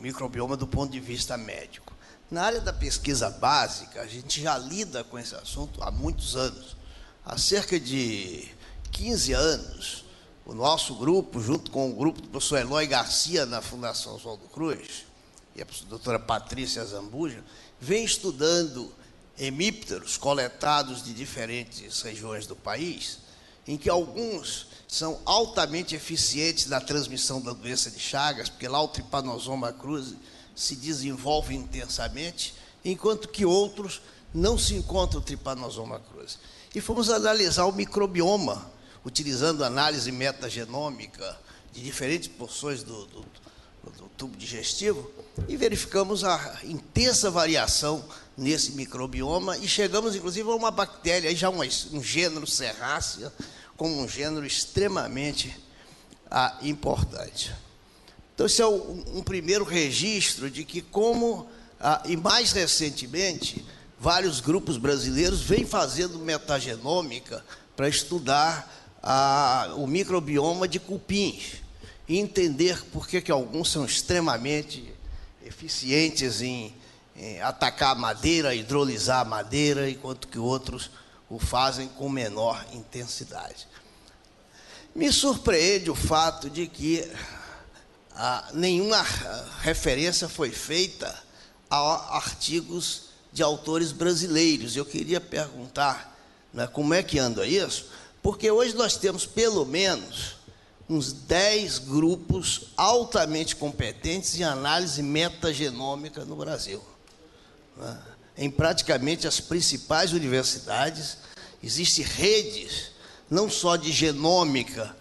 microbioma do ponto de vista médico. Na área da pesquisa básica, a gente já lida com esse assunto há muitos anos. Há cerca de 15 anos, o nosso grupo, junto com o grupo do professor Eloy Garcia, na Fundação Oswaldo Cruz, e a doutora Patrícia Zambuja, vem estudando hemípteros coletados de diferentes regiões do país, em que alguns são altamente eficientes na transmissão da doença de Chagas, porque lá o Trypanosoma cruzi se desenvolve intensamente, enquanto que outros não se encontra o Trypanosoma cruzi. E fomos analisar o microbioma, utilizando análise metagenômica de diferentes porções do tubo digestivo, e verificamos a intensa variação nesse microbioma e chegamos, inclusive, a uma bactéria, já um gênero Serrácea, como um gênero extremamente importante. Então, esse é um primeiro registro de que e mais recentemente, vários grupos brasileiros vêm fazendo metagenômica para estudar o microbioma de cupins e entender por que alguns são extremamente eficientes em atacar a madeira, hidrolisar a madeira, enquanto que outros o fazem com menor intensidade. Me surpreende o fato de que nenhuma referência foi feita a artigos de autores brasileiros. Eu queria perguntar, né, como é que anda isso, porque hoje nós temos pelo menos uns 10 grupos altamente competentes em análise metagenômica no Brasil. Né? Em praticamente as principais universidades, existem redes, não só de genômica,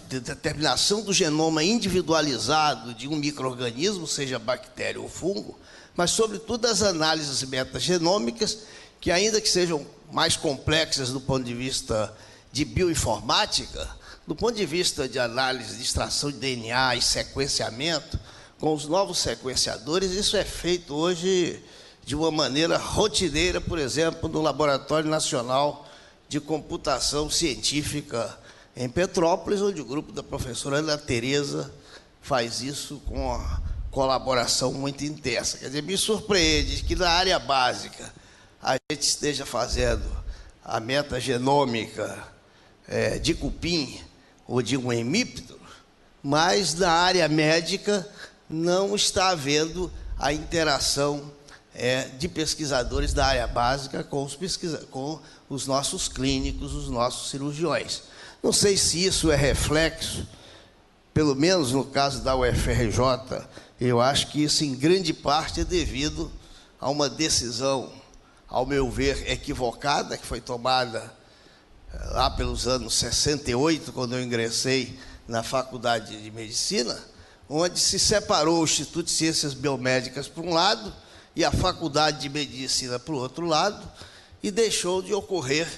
de determinação do genoma individualizado de um micro-organismo, seja bactéria ou fungo, mas, sobretudo, as análises metagenômicas, que, ainda que sejam mais complexas do ponto de vista de bioinformática, do ponto de vista de análise de extração de DNA e sequenciamento, com os novos sequenciadores, isso é feito hoje de uma maneira rotineira, por exemplo, no Laboratório Nacional de Computação Científica em Petrópolis, onde o grupo da professora Ana Tereza faz isso com uma colaboração muito intensa. Quer dizer, me surpreende que na área básica a gente esteja fazendo a metagenômica de cupim ou de um hemíptero, mas na área médica não está havendo a interação de pesquisadores da área básica com os nossos clínicos, os nossos cirurgiões. Não sei se isso é reflexo, pelo menos no caso da UFRJ, eu acho que isso, em grande parte, é devido a uma decisão, ao meu ver, equivocada, que foi tomada lá pelos anos 68, quando eu ingressei na Faculdade de Medicina, onde se separou o Instituto de Ciências Biomédicas por um lado e a Faculdade de Medicina por outro lado, e deixou de ocorrer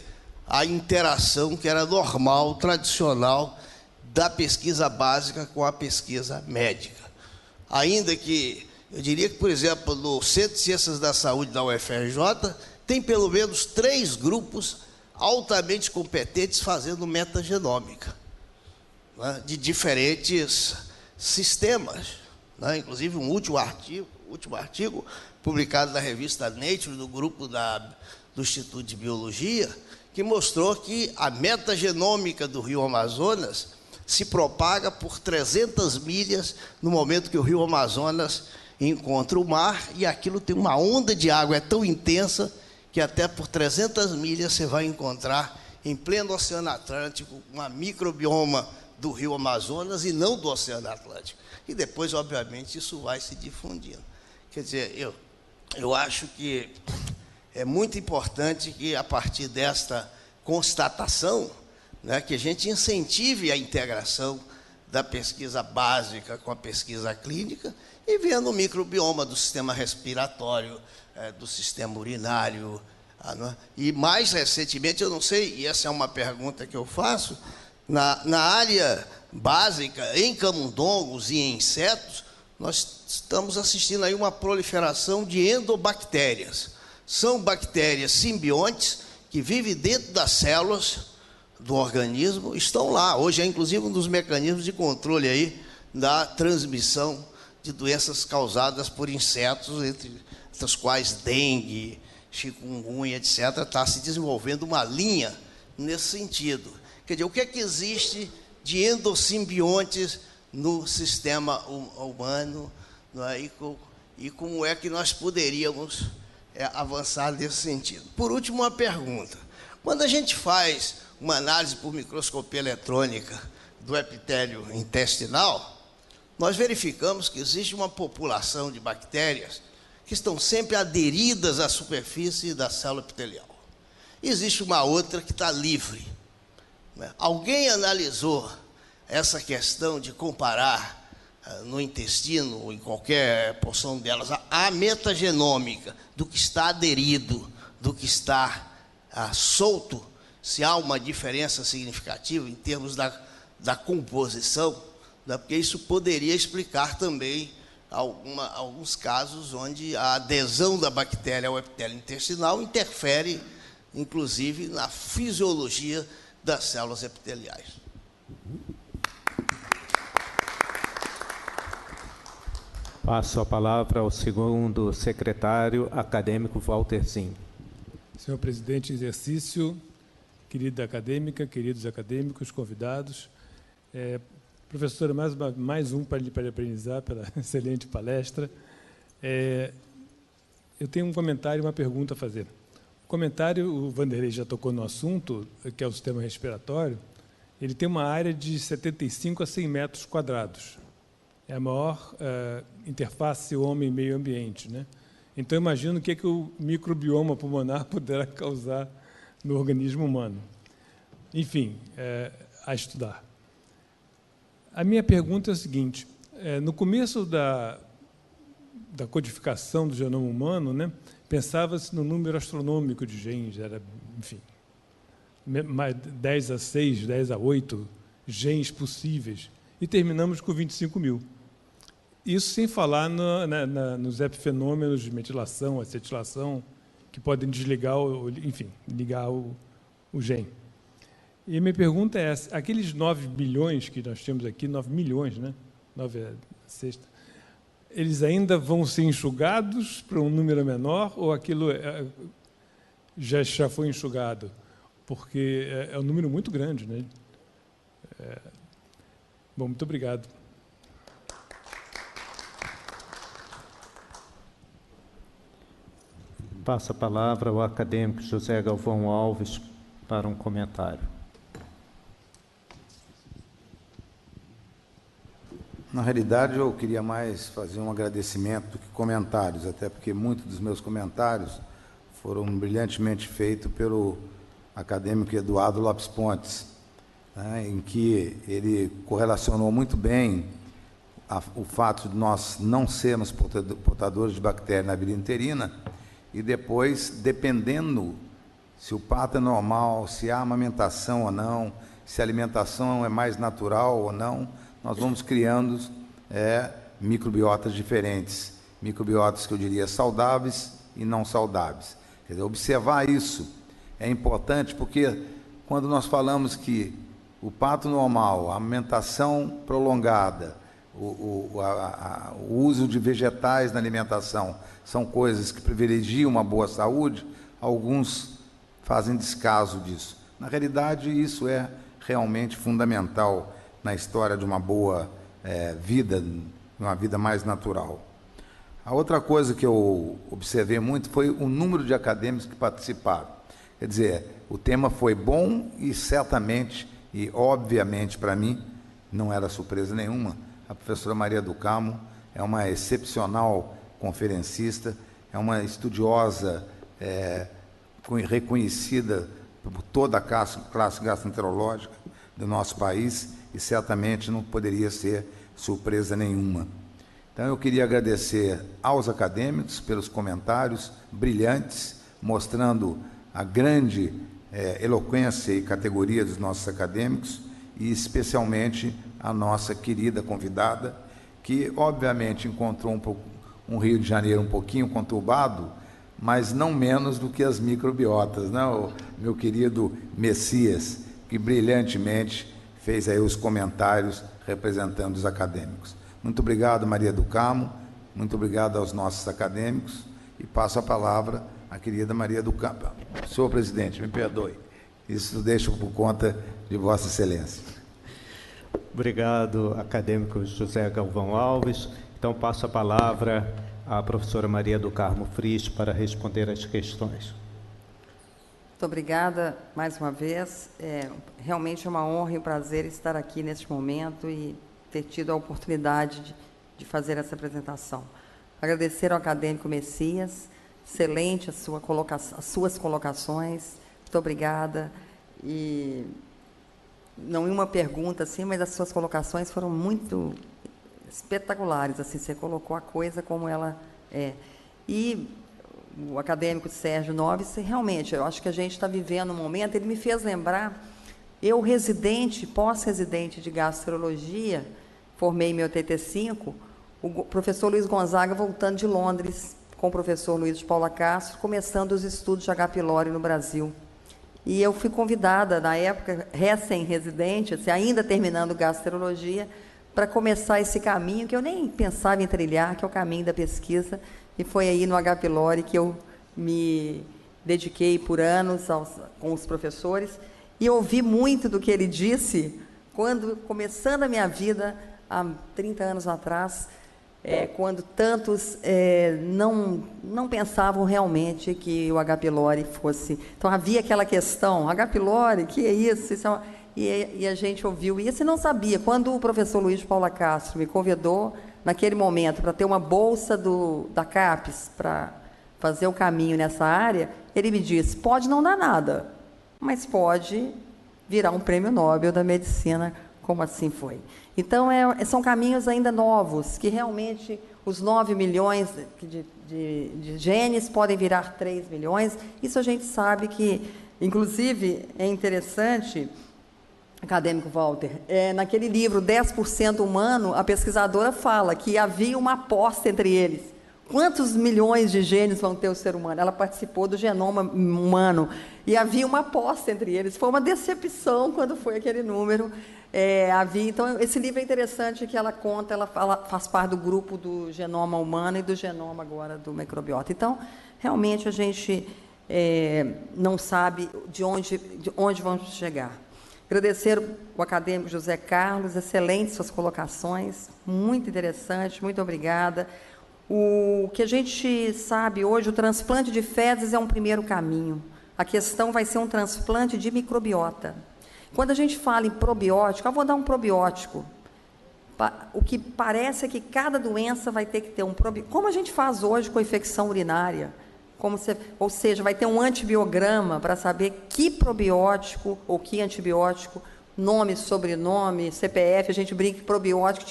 a interação que era normal, tradicional, da pesquisa básica com a pesquisa médica. Ainda que, eu diria que, por exemplo, no Centro de Ciências da Saúde da UFRJ, tem pelo menos 3 grupos altamente competentes fazendo metagenômica, né, de diferentes sistemas. Né, inclusive, um último artigo publicado na revista Nature, do grupo do Instituto de Biologia, que mostrou que a metagenômica do rio Amazonas se propaga por 300 milhas no momento que o rio Amazonas encontra o mar, e aquilo tem uma onda de água, é tão intensa que até por 300 milhas você vai encontrar, em pleno Oceano Atlântico, uma microbioma do rio Amazonas e não do Oceano Atlântico. E depois, obviamente, isso vai se difundindo. Quer dizer, eu acho que é muito importante que, a partir desta constatação, né, que a gente incentive a integração da pesquisa básica com a pesquisa clínica e vendo o microbioma do sistema respiratório, do sistema urinário. E, mais recentemente, eu não sei, e essa é uma pergunta que eu faço, na área básica, em camundongos e em insetos, nós estamos assistindo aí uma proliferação de endobactérias. São bactérias simbiontes que vivem dentro das células do organismo, estão lá. Hoje é, inclusive, um dos mecanismos de controle aí da transmissão de doenças causadas por insetos, entre as quais dengue, chikungunya, etc. Está se desenvolvendo uma linha nesse sentido. Quer dizer, o que é que existe de endosimbiontes no sistema humano, né, e como é que nós poderíamos avançar nesse sentido? Por último, uma pergunta. Quando a gente faz uma análise por microscopia eletrônica do epitélio intestinal, nós verificamos que existe uma população de bactérias que estão sempre aderidas à superfície da célula epitelial. Existe uma outra que está livre. Alguém analisou essa questão de comparar no intestino, ou em qualquer porção delas, a metagenômica do que está aderido, do que está solto, se há uma diferença significativa em termos da composição, né? Porque isso poderia explicar também alguns casos onde a adesão da bactéria ao epitélio intestinal interfere, inclusive, na fisiologia das células epiteliais. Passo a palavra ao segundo secretário acadêmico, Walter Zin. Senhor presidente em exercício, querida acadêmica, queridos acadêmicos, convidados, professora, mais um para lhe parabenizar pela excelente palestra. Eu tenho um comentário e uma pergunta a fazer. O comentário, o Vanderlei já tocou no assunto, que é o sistema respiratório. Ele tem uma área de 75 a 100 metros quadrados. É a maior interface homem-meio ambiente, né? Então, imagino o que o microbioma pulmonar poderá causar no organismo humano. Enfim, a estudar. A minha pergunta é a seguinte: no começo da codificação do genoma humano, né, pensava-se no número astronômico de genes, era, enfim, 10 a 6, 10 a 8 genes possíveis, e terminamos com 25 mil. Isso sem falar nos epifenômenos de metilação, acetilação, que podem desligar, enfim, ligar o gene. E a minha pergunta é essa: aqueles 9 bilhões que nós temos aqui, 9 milhões, né? 9 é a sexta, eles ainda vão ser enxugados para um número menor, ou aquilo já foi enxugado? Porque é um número muito grande, né? Bom, muito obrigado. Passo a palavra ao acadêmico José Galvão Alves para um comentário. Na realidade, eu queria mais fazer um agradecimento do que comentários, até porque muitos dos meus comentários foram brilhantemente feitos pelo acadêmico Eduardo Lopes Pontes, né, em que ele correlacionou muito bem o fato de nós não sermos portadores de bactéria na vida uterina, e depois, dependendo se o parto é normal, se há amamentação ou não, se a alimentação é mais natural ou não, nós vamos criando microbiotas diferentes, microbiotas que eu diria saudáveis e não saudáveis. Quer dizer, observar isso é importante, porque quando nós falamos que o parto normal, a amamentação prolongada, o uso de vegetais na alimentação são coisas que privilegiam uma boa saúde, alguns fazem descaso disso. Na realidade, isso é realmente fundamental na história de uma boa vida, uma vida mais natural. A outra coisa que eu observei muito foi o número de acadêmicos que participaram. Quer dizer, o tema foi bom e certamente, e obviamente para mim, não era surpresa nenhuma, a professora Maria do Carmo é uma excepcional conferencista, é uma estudiosa reconhecida por toda a classe gastroenterológica do nosso país, e certamente não poderia ser surpresa nenhuma. Então, eu queria agradecer aos acadêmicos pelos comentários brilhantes, mostrando a grande eloquência e categoria dos nossos acadêmicos, e especialmente a nossa querida convidada, que obviamente encontrou um Rio de Janeiro um pouquinho conturbado, mas não menos do que as microbiotas, né? O meu querido Messias, que brilhantemente fez aí os comentários representando os acadêmicos. Muito obrigado, Maria do Carmo, muito obrigado aos nossos acadêmicos, e passo a palavra à querida Maria do Carmo. Senhor presidente, me perdoe, isso deixo por conta de Vossa Excelência. Obrigado, acadêmico José Galvão Alves. Então, passo a palavra à professora Maria do Carmo Frisch para responder às questões. Muito obrigada mais uma vez. Realmente é uma honra e um prazer estar aqui neste momento e ter tido a oportunidade de fazer essa apresentação. Agradecer ao acadêmico Messias, excelente as suas colocações. Muito obrigada. E não uma pergunta assim, mas as suas colocações foram muito espetaculares. Assim, você colocou a coisa como ela é. E o acadêmico Sérgio Noves, realmente, eu acho que a gente está vivendo um momento, ele me fez lembrar, eu pós-residente de gastroenterologia, formei em 85, o professor Luiz Gonzaga voltando de Londres com o professor Luiz de Paula Castro, começando os estudos de H. pylori no Brasil. E eu fui convidada, na época, recém-residente, assim, ainda terminando gastrologia, para começar esse caminho que eu nem pensava em trilhar, que é o caminho da pesquisa, e foi aí no H. pylori que eu me dediquei por anos com os professores, e ouvi muito do que ele disse quando, começando a minha vida, há 30 anos atrás, quando tantos não pensavam realmente que o H. pylori fosse... Então, havia aquela questão, H. pylori, que é isso? E a gente ouviu isso e não sabia. Quando o professor Luiz de Paula Castro me convidou, naquele momento, para ter uma bolsa da CAPES, para fazer o caminho nessa área, ele me disse, pode não dar nada, mas pode virar um prêmio Nobel da medicina, como assim foi. Então, são caminhos ainda novos, que realmente os 9 milhões de genes podem virar 3 milhões. Isso a gente sabe que, inclusive, é interessante, acadêmico Walter, naquele livro 10% Humano, a pesquisadora fala que havia uma aposta entre eles. Quantos milhões de genes vão ter o ser humano? Ela participou do genoma humano e havia uma aposta entre eles. Foi uma decepção quando foi aquele número. Então, esse livro é interessante que ela conta, ela faz parte do grupo do genoma humano e do genoma agora do microbiota. Então, realmente, a gente não sabe de onde vamos chegar. Agradecer o acadêmico José Carlos, excelentes suas colocações, muito interessante, muito obrigada. O que a gente sabe hoje, o transplante de fezes é um primeiro caminho. A questão vai ser um transplante de microbiota. Quando a gente fala em probiótico, eu vou dar um probiótico. O que parece é que cada doença vai ter que ter um probiótico. Como a gente faz hoje com a infecção urinária. Ou seja, vai ter um antibiograma para saber que probiótico ou que antibiótico, nome, sobrenome, CPF, a gente brinca que probiótico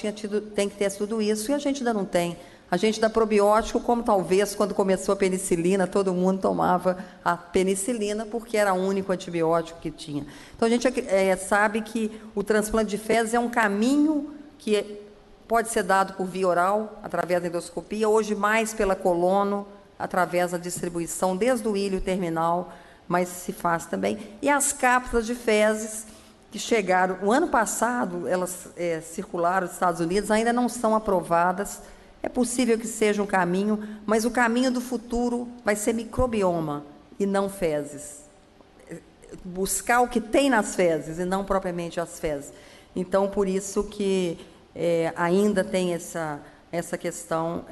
tem que ter tudo isso, e a gente ainda não tem. A gente dá probiótico como talvez quando começou a penicilina, todo mundo tomava a penicilina porque era o único antibiótico que tinha. Então, a gente sabe que o transplante de fezes é um caminho que pode ser dado por via oral, através da endoscopia, hoje mais pela colono, através da distribuição desde o ilho terminal, mas se faz também. E as cápsulas de fezes que chegaram, o ano passado, elas circularam nos Estados Unidos, ainda não são aprovadas. É possível que seja um caminho, mas o caminho do futuro vai ser microbioma e não fezes. Buscar o que tem nas fezes e não propriamente as fezes. Então, por isso que ainda tem essa questão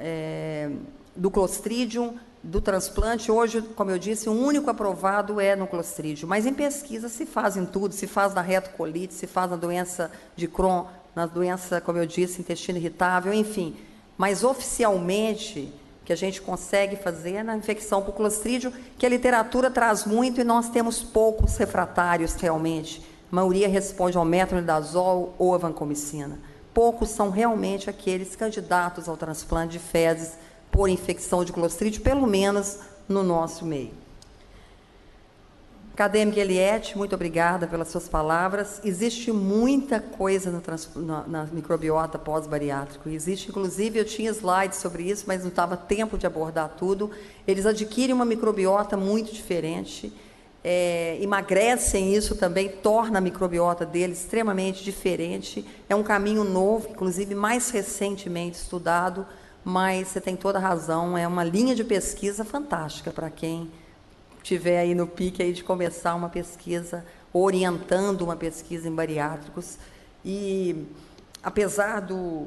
do Clostridium, do transplante. Hoje, como eu disse, o único aprovado é no Clostridium, mas em pesquisa se faz em tudo, se faz na retocolite, se faz na doença de Crohn, na doença, como eu disse, intestino irritável, enfim. Mas, oficialmente, que a gente consegue fazer é na infecção por Clostridium, que a literatura traz muito e nós temos poucos refratários, realmente. A maioria responde ao metronidazol ou a vancomicina. Poucos são realmente aqueles candidatos ao transplante de fezes por infecção de Clostridium, pelo menos no nosso meio. Acadêmica Eliette, muito obrigada pelas suas palavras. Existe muita coisa na microbiota pós-bariátrico. Existe, inclusive, eu tinha slides sobre isso, mas não estava tempo de abordar tudo. Eles adquirem uma microbiota muito diferente, emagrecem, isso também torna a microbiota deles extremamente diferente. É um caminho novo, inclusive mais recentemente estudado, mas você tem toda a razão, é uma linha de pesquisa fantástica para quem estiver aí no pique aí de começar uma pesquisa, orientando uma pesquisa em bariátricos. E, apesar do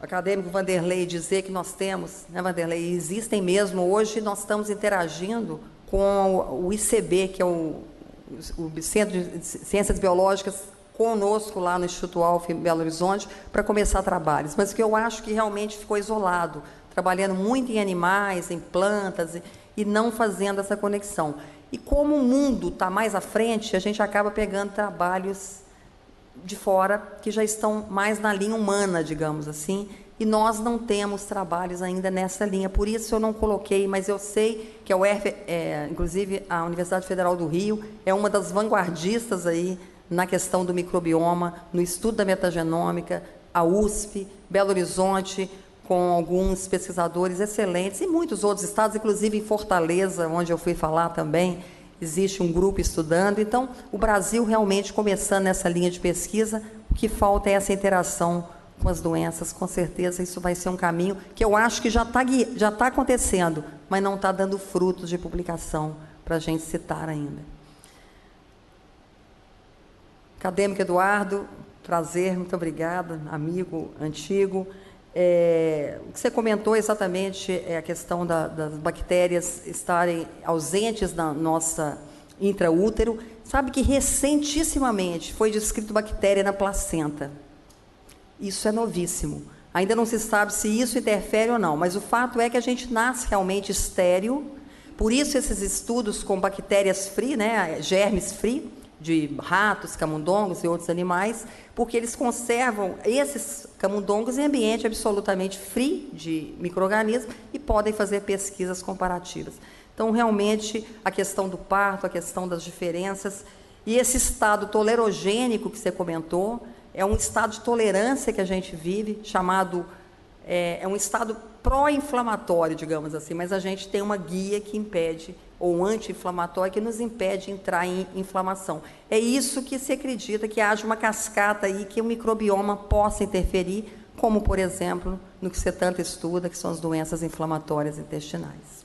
acadêmico Vanderlei dizer que nós temos, né, Vanderlei, existem mesmo, hoje nós estamos interagindo com o ICB, que é o Centro de Ciências Biológicas, conosco lá no Instituto Alfa em Belo Horizonte, para começar trabalhos. Mas que eu acho que realmente ficou isolado, trabalhando muito em animais, em plantas, e não fazendo essa conexão. E como o mundo está mais à frente, a gente acaba pegando trabalhos de fora que já estão mais na linha humana, digamos assim, e nós não temos trabalhos ainda nessa linha. Por isso eu não coloquei, mas eu sei que a UF, inclusive a Universidade Federal do Rio, é uma das vanguardistas aí na questão do microbioma, no estudo da metagenômica, a USP, Belo Horizonte, com alguns pesquisadores excelentes, e muitos outros estados, inclusive em Fortaleza, onde eu fui falar também, existe um grupo estudando. Então, o Brasil realmente começando nessa linha de pesquisa, o que falta é essa interação com as doenças. Com certeza isso vai ser um caminho que eu acho que já está acontecendo, mas não está dando frutos de publicação para a gente citar ainda. Acadêmico Eduardo, prazer, muito obrigada, amigo antigo. O que você comentou exatamente é a questão das bactérias estarem ausentes na nossa intraútero. Sabe que recentissimamente foi descrito bactéria na placenta. Isso é novíssimo. Ainda não se sabe se isso interfere ou não, mas o fato é que a gente nasce realmente estéril. Por isso esses estudos com bactérias free, né, germes free, de ratos, camundongos e outros animais, porque eles conservam esses camundongos em ambiente absolutamente free de micro-organismos e podem fazer pesquisas comparativas. Então, realmente, a questão do parto, a questão das diferenças, e esse estado tolerogênico que você comentou, é um estado de tolerância que a gente vive, chamado, é um estado pró-inflamatório, digamos assim, mas a gente tem uma guia que impede, ou anti-inflamatório, que nos impede de entrar em inflamação. É isso que se acredita, que haja uma cascata aí, que o microbioma possa interferir, como, por exemplo, no que você tanto estuda, que são as doenças inflamatórias intestinais.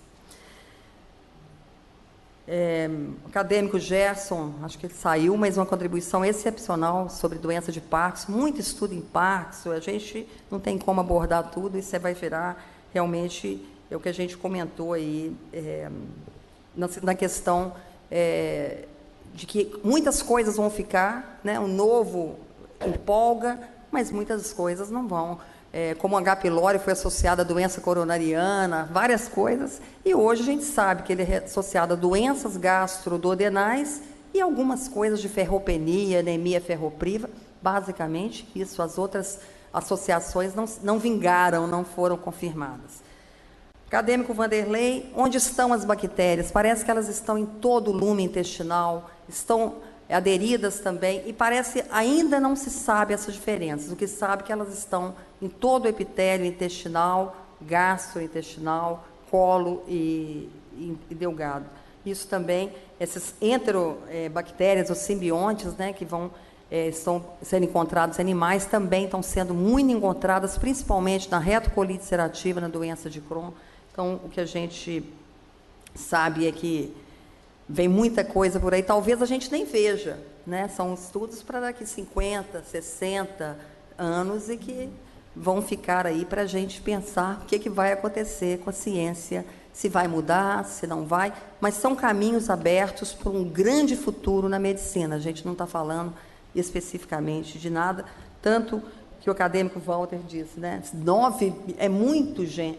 O acadêmico Gerson, acho que ele saiu, mas uma contribuição excepcional sobre doença de Parkinson, muito estudo em Parkinson, a gente não tem como abordar tudo, e você vai virar realmente, é o que a gente comentou aí, na questão de que muitas coisas vão ficar, né, o novo empolga, mas muitas coisas não vão. Como o H. pylori foi associado à doença coronariana, várias coisas, e hoje a gente sabe que ele é associado a doenças gastroduodenais e algumas coisas de ferropenia, anemia ferropriva, basicamente isso. As outras associações não vingaram, não foram confirmadas. Acadêmico Vanderlei, onde estão as bactérias? Parece que elas estão em todo o lume intestinal, estão aderidas também, e parece ainda não se sabe essas diferenças. O que se sabe é que elas estão em todo o epitélio intestinal, gastrointestinal, colo e delgado. Isso também, essas enterobactérias, os simbiontes, né, que estão sendo encontrados em animais, também estão sendo muito encontradas, principalmente na retocolite ulcerativa, na doença de Crohn. Então, o que a gente sabe é que vem muita coisa por aí, talvez a gente nem veja, né? São estudos para daqui 50, 60 anos e que vão ficar aí para a gente pensar o que vai acontecer com a ciência, se vai mudar, se não vai, mas são caminhos abertos para um grande futuro na medicina. A gente não está falando especificamente de nada, tanto que o acadêmico Walter disse, né? 9 é muito gene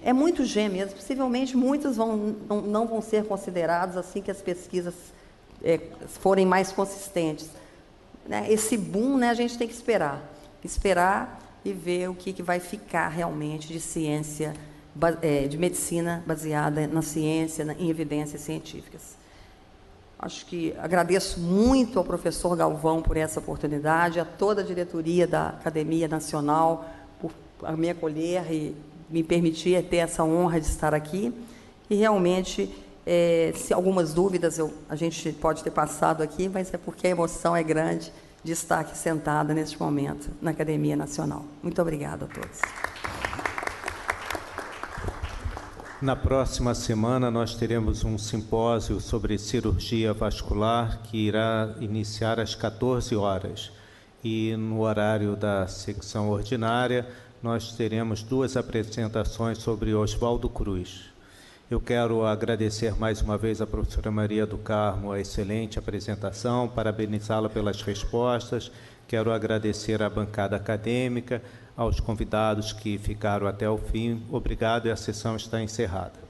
mesmo. Possivelmente muitos não vão ser considerados assim que as pesquisas forem mais consistentes. Né? Esse boom, né, a gente tem que esperar e ver o que vai ficar realmente de ciência, de medicina baseada na ciência, em evidências científicas. Acho que agradeço muito ao professor Galvão por essa oportunidade, a toda a diretoria da Academia Nacional por me acolher e me permitir ter essa honra de estar aqui. E realmente, se algumas dúvidas a gente pode ter passado aqui, mas é porque a emoção é grande de estar aqui sentada neste momento na Academia Nacional. Muito obrigada a todos. Na próxima semana, nós teremos um simpósio sobre cirurgia vascular que irá iniciar às 14 horas. E no horário da secção ordinária, nós teremos 2 apresentações sobre Oswaldo Cruz. Eu quero agradecer mais uma vez à professora Maria do Carmo a excelente apresentação, parabenizá-la pelas respostas. Quero agradecer à bancada acadêmica, aos convidados que ficaram até o fim. Obrigado, e a sessão está encerrada.